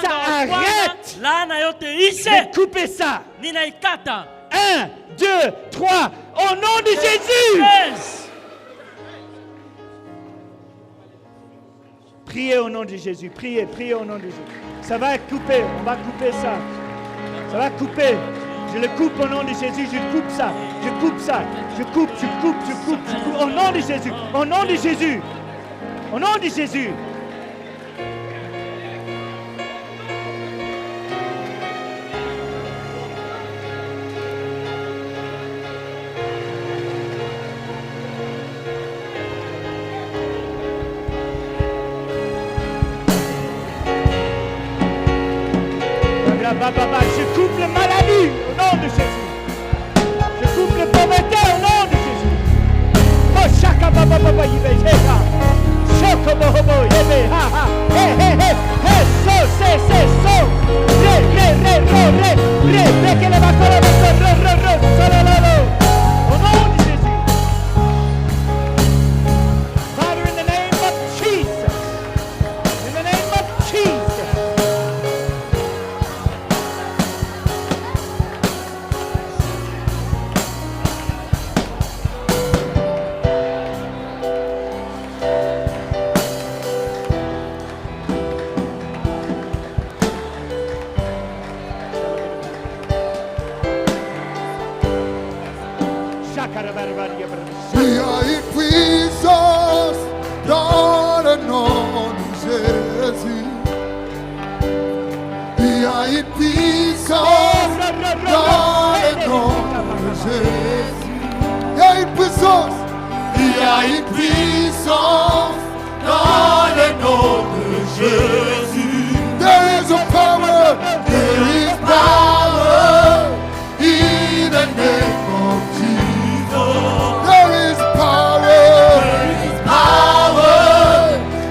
Ça arrête. Je vais couper ça. 1, 2, 3, au nom de Jésus. Priez au nom de Jésus. Priez au nom de Jésus. Ça va couper. On va couper ça. Ça va couper. Je le coupe au nom de Jésus. Je coupe ça. Je coupe ça. Je coupe. Au nom de Jésus. Au nom de Jésus. Au nom de Jésus. Je coupe la maladie au nom de Jésus. Je coupe le pauvreté au nom de Jésus. Oh, chaka baba baba yibe cheka. Choko bobo yibe ha ha. Hey hey hey hey so re que le va ro au nom de Jésus. Father, in the name of Jesus. In the name of Jesus. Viens et puissance dans le nom de Jésus. Viens et puissance dans le nom de Jésus. Viens et puissance. Viens et puissance dans le nom de Jésus. There is a power. There is power in the name of Jesus. There is power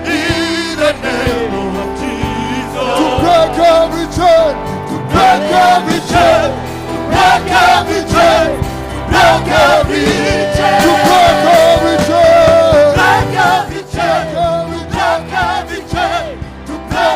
in the name of Jesus. To break every chain, to break every chain, to break every chain, to break every chain, to break every chain, break every chain, break every chain, to break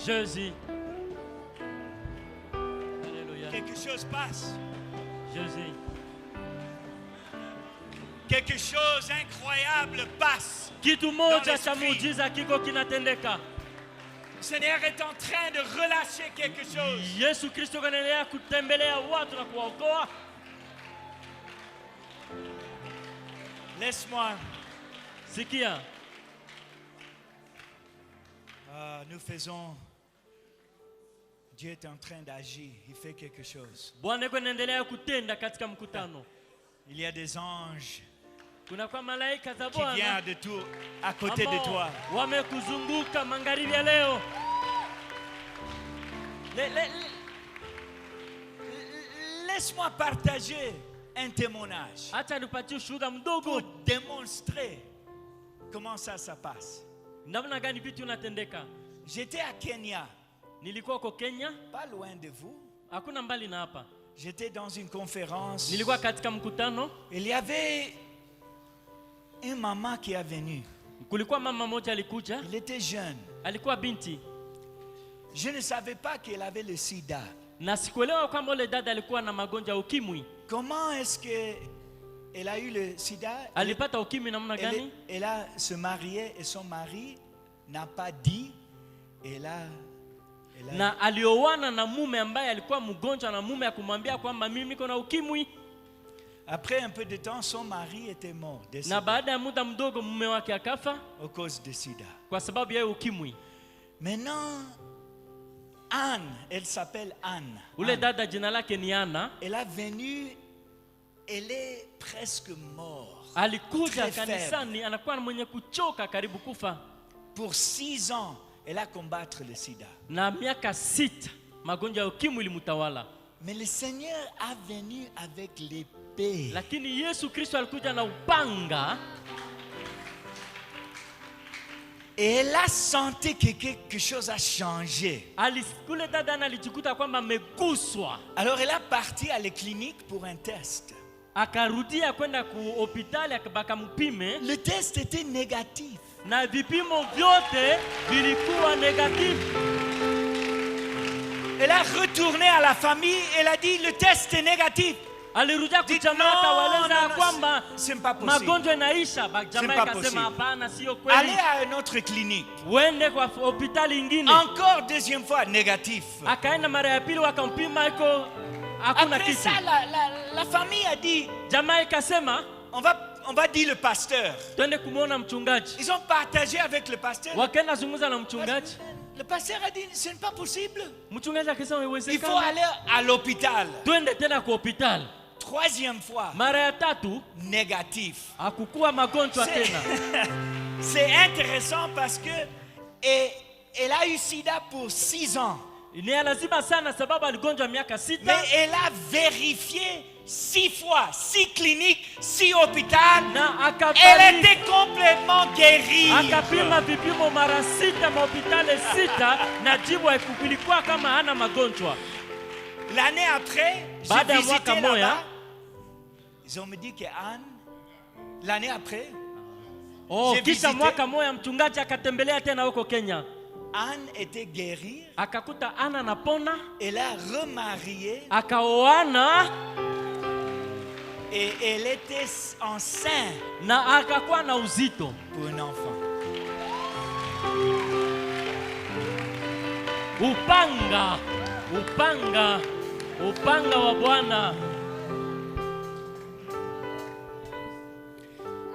Jésus. Alléluia. Quelque chose passe. Jésus. Quelque chose d'incroyable passe. Kitu moja cha muujiza kiko kinatendeka. Le Seigneur est en train de relâcher quelque chose. Yesu Kristo anaendelea kutembelea watu na kuwaokoa. Laisse-moi. Sikia. Nous faisons. Dieu est en train d'agir. Il fait quelque chose. Bwana anaendelea kutenda katika mkutano. Il y a des anges kuna kwa malaika za qui Bwana viennent de tout à côté de toi. Wamekuzunguka magharibi ya leo. Laisse-moi partager un témoignage. Acha nipatie ushuhuda mdogo pour démontrer comment ça passe. Namna gani vitu unatendeka. J'étais à Kenya. Nilikuwa kwa Kenya. Pas loin de vous. Hakuna mbali na hapa. J'étais dans une conférence. Nilikuwa katika mkutano. Il y avait une maman qui est venue. Kulikuwa mama moja alikuja. Il était jeune. Alikuwa binti. Je ne savais pas qu'elle avait le sida. Na sikuelewa kwamba yule dada alikuwa na magonjwa ya ukimwi. Comment est-ce que elle a eu le sida? Alipata ukimwi namna gani? Elle a se marié et son mari n'a pas dit. Na alioana na mume ambaye alikuwa mgonjwa na mume akumwambia kwamba mimi niko na ukimwi. Après un peu de temps, son mari était mort. Na baada ya muda mdogo mume wake akafa à cause de sida. Kwa sababu ya ukimwi. Maintenant, Anne, elle s'appelle Anne. Ule dada jina lake ni Anna. Elle est venue, elle est presque morte. Alikuja kanisani anakuwa mwenye kuchoka karibu kufa. Pour 6 ans, elle a combattu le sida. Na miaka 6 magonjwa ya ukimwi ilimtawala. Mais le Seigneur a venu avec l'épée. Lakini Yesu Kristo alikuja na upanga. Et elle a senti que quelque chose a changé. Kule dada alijikuta kwamba ameguswa. Alors elle a parti à la clinique pour un test. Akarudia kwenda ku hospitali akampime. Le test était négatif. Na vipimo vyote vilikuwa negatif. Elle a retourné à la famille, elle a dit le test est négatif. Alirudia kujamaa akawaeleza kwamba magonjwa inaisha. Jamaa akasema hapana, sio kweli. Allez à une autre clinique. Uende kwa hospitali nyingine. Encore deuxième fois négatif. Akaenda mara ya pili wakampima iko hakuna kitu. Après ça la famille a dit jamaa ikasema on va dire le pasteur. Twende kumuona mchungaji. Ils ont partagé avec le pasteur. Wakaenda zungumza na mchungaji. Le pasteur a dit ce n'est pas possible. Mchungaji akasema haiwezekani. Il faut aller à l'hôpital. Twende tena kwa hospitali. Troisième fois. Mara ya tatu négatif. Hakukuwa magonjwa tena. C'est intéressant parce que elle a eu sida pour 6 ans. Ni lazima sana sababu aligonjwa miaka 6. Mais elle a vérifié 6 fois, 6 cliniques, 6 hôpitaux. Elle était complètement guérie. Akapima vipimo mara 6 mahopitali 6 na jibu haikukulikuwa kama hana magonjwa. L'année après, j'ai visité là-bas. Ils ont me dit que Anne, l'année après, kisha mwaka moja mchungaji akatembelea tena huko Kenya. Anne était guérie. Akakuta Anna napona. Elle a remarié. Akaoana. Et elle était enceinte. Na akakuwa na uzito. Pour un enfant. Upanga wa Bwana.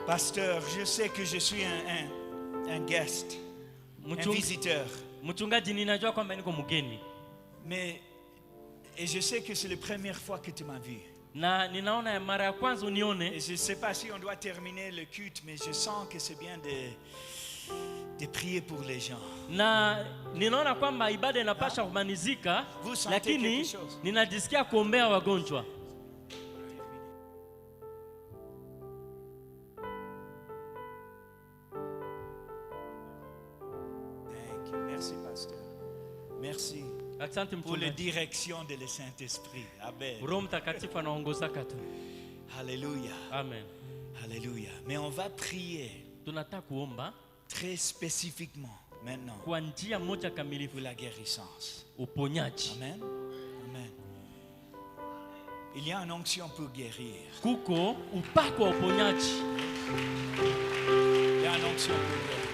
Pasteur, je sais que je suis un guest, un visiteur. Mchungaji ninajua kwamba niko mgeni. Mais et je sais que c'est la première fois que tu m'as vu. Na ninaona mara ya kwanza unione. Et je sais pas si on doit terminer le culte, mais je sens que c'est bien de prier pour les gens. Na ninaona kwamba ibada inapaswa kumalizika, lakini ninajisikia kuombea wagonjwa. Merci pasteur. Merci pour la direction de le Saint-Esprit. Amen. Alléluia. Amen. Alléluia. Mais on va prier très spécifiquement maintenant kwa njia moja kamilifu pour la guérissance. uponyaji. Amen. Amen. Il y a une onction pour guérir. Kuko upako wa uponyaji. Il y a une onction pour guérir.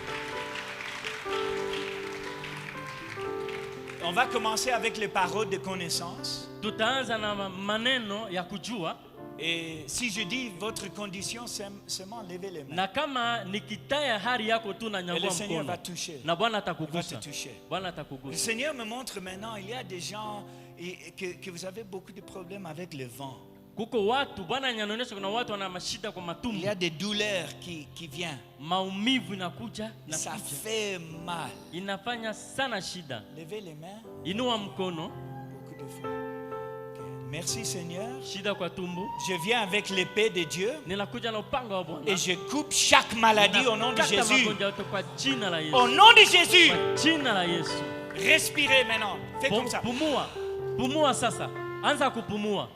On va commencer avec les paroles de connaissance. Tutaanza na maneno ya kujua. Et si je dis votre condition, c'est seulement lever les mains. Na kama nikitaya hali yako tu na nyangua mkono. Et le Seigneur va toucher. Na Bwana Il va te atakugusa. toucher. Bwana atakugusa. Le Seigneur me montre maintenant, il y a des gens que vous avez beaucoup de problèmes avec le vent. Kuko watu, Bwana ananionyesha kuna watu wana mashida kwa matumbo. Il y a des douleurs qui viennent. Maumivu inakuja na ça fait mal. Inafanya sana shida. Levez les mains. Inua mkono. Beaucoup de fois. Okay. Merci Seigneur. Shida kwa tumbo. Je viens avec l'épée de Dieu. Ninakuja na upanga wa Bwana. Et je coupe chaque maladie au nom de Jésus. Kwa jina la Yesu. Au nom de Jésus. Kwa jina la Yesu. Respirez maintenant. Faites comme ça. Pumua. Pumua sasa. Anza kupumua.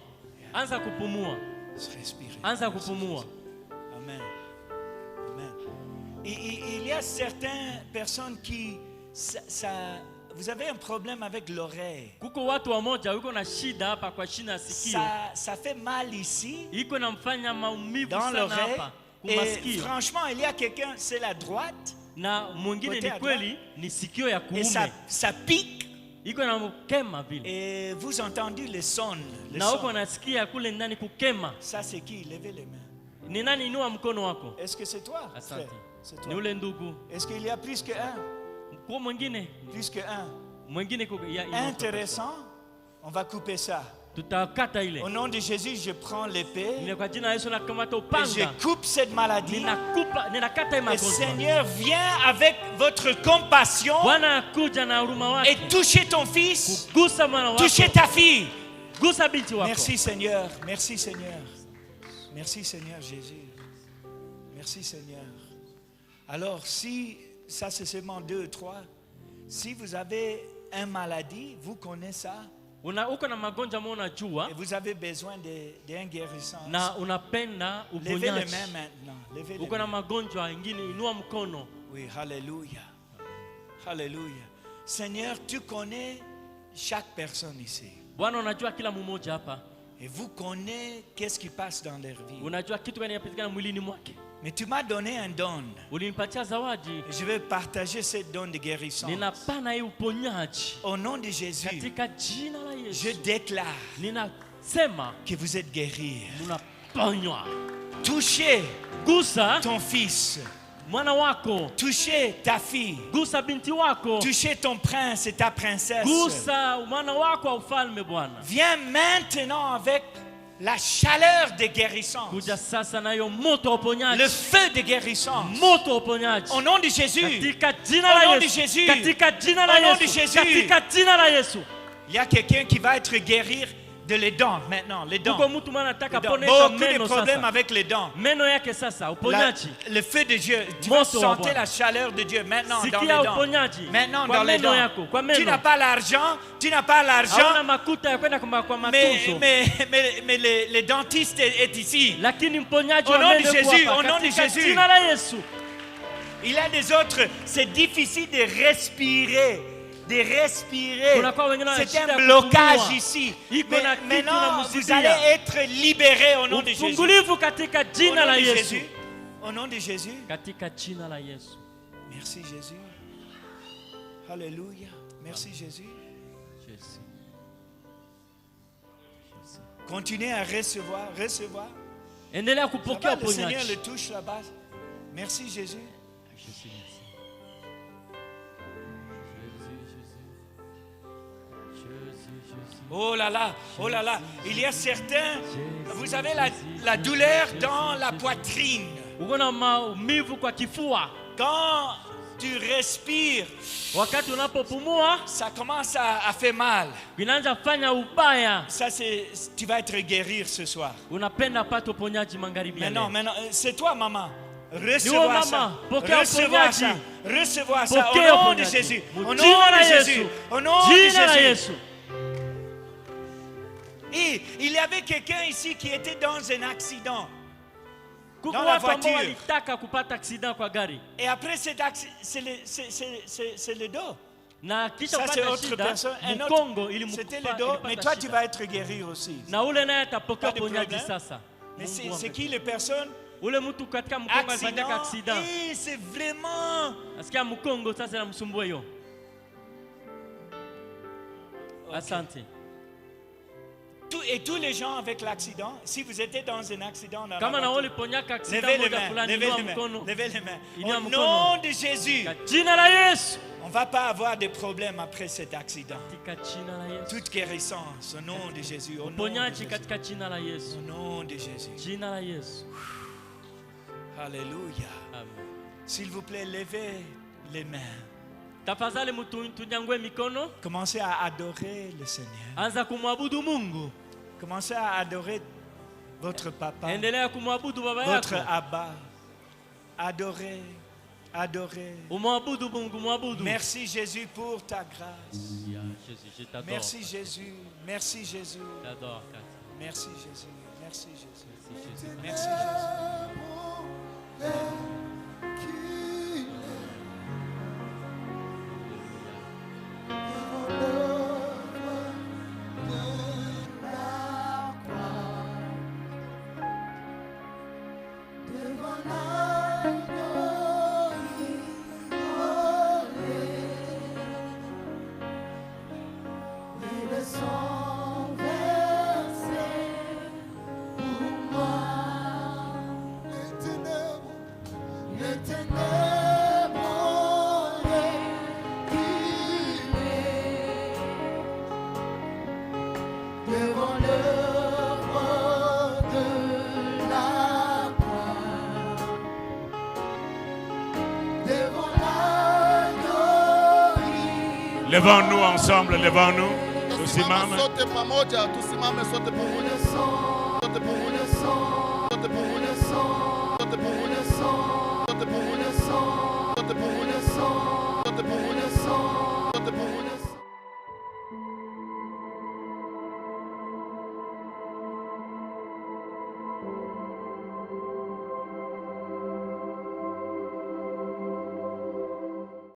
Anza kupumua. Respirez. Anza kupumua. Amen. Amen. Il y a certaines personnes qui vous avez un problème avec l'oreille. Kuko watu wamoja wiko na shida hapa kwa shina sikio. Ça fait mal ici. Iko namfanya maumivu dans sana hapa et franchement, il y a quelqu'un, c'est la droite. Na mwingine ni kweli ni sikio ya kuume. Et ça pique. Iko na mkema vile. Et vous entendez le son. Na uko nasikia kule ndani kukema. Ça c'est qui? Levez les mains. Ni nani inua mkono wako? Est-ce que c'est toi? Asante. C'est toi. Ni ule ndugu. Est-ce qu'il y a plus que un? Kwa mwingine? Plus que un. Mwingine intéressant. On va couper ça. Tutakata ile. Au nom de Jésus, je prends l'épée. Ni kwa jina la Yesu nakamata upanga. Et je coupe cette maladie. Ninakata le Seigneur vient avec votre compassion. Bwana akuja na huruma wake. Et toucher ton fils. Kugusa mwana wako. Toucher ta fille. Gusa binti wako. Merci Seigneur. Merci Seigneur. Merci Seigneur Jésus. Merci Seigneur. Alors si ça c'est seulement 2 ou 3, si vous avez une maladie, vous connaissez ça. Uko na magonjwa ambayo unajua. Et vous avez besoin d'un guérissance. Na unapenda uponyaji. Levez les mains maintenant. Levez les mains. Uko na magonjwa ingine inua mkono. Oui, alléluia. Alléluia. Seigneur, tu connais chaque personne ici. Bwana unajua kila mmoja hapa. Et vous connaissez qu'est-ce qui passe dans leur vie. Unajua kitu gani kinapitikana mwilini mwake. Mais tu m'as donné un don. Ulinipatia zawadi. Je vais partager ce don de guérison. Ninapana hii uponyaji. Au nom de Jésus. Katika jina la Yesu. Je déclare. Ninasema que vous êtes guéris. Munaponywa. Touchez gusa ton fils. Mwana wako. Touchez ta fille. Gusa binti wako. Touchez ton prince et ta princesse. Gusa mwana wako wa ufalme Bwana. Viens maintenant avec la chaleur de guérissance. Kuja sasa na hiyo moto wa uponyaji. Le feu de guérissance. Moto wa uponyaji. Au nom de Jésus. Katika jina la Yesu. Au nom de Jésus. Katika jina la Yesu. Au nom de Jésus. Katika jina la Yesu. Il y a quelqu'un qui va être guéri de les dents maintenant, les dents. Beaucoup de problèmes avec les dents. Le feu de Dieu, tu vas sentir la chaleur de Dieu maintenant dans les dents. Maintenant dans les dents. Tu n'as pas l'argent, mais les dentistes est ici. Au nom de Jésus, au nom de Jésus. Il y a des autres, c'est difficile de respirer. C'est un blocage ici. Mais maintenant, vous allez être libérés au nom de Jésus. Au nom de Jésus. Merci Jésus. Alléluia. Merci Jésus. Continuez à recevoir. Le Seigneur le touche là-bas. Merci Jésus. Oh là là, il y a certains, vous avez la douleur dans la poitrine. Quand tu respires, ça commence à faire mal. Ça tu vas être guéri ce soir. Maintenant, c'est toi maman. Recevoir ça. Recevoir ça. Au nom de Jésus. Au nom de Jésus. Au nom de Jésus. Et il y avait quelqu'un ici qui était dans un accident. dans la voiture. Et après cet accident, c'est le dos. Ça c'est autre personne, un autre, c'était le dos, mais toi tu vas être guéri aussi. Pas de problème. Mais c'est qui les personnes? Accident, et c'est vraiment... Okay. Et tous les gens avec l'accident, si vous étiez dans un accident, levez les mains. Au nom de Jésus, on ne va pas avoir de problème après cet accident. Toute guérissance, au nom de Jésus. Au nom de Jésus. Alléluia. S'il vous plaît, levez les mains. Commencez à adorer le Seigneur. Commencez à adorer votre papa, votre Abba. Adorez. Merci Jésus pour ta grâce. Merci Jésus. Merci Jésus. Merci Jésus. Merci Jésus. Merci Jésus. Levons-nous ensemble, levons-nous. Tusimame. Sote pamoja, tusimame sote pamoja. Sote pamoja. Sote pamoja. Sote pamoja. Sote pamoja. Sote pamoja. Sote pamoja. Sote pamoja.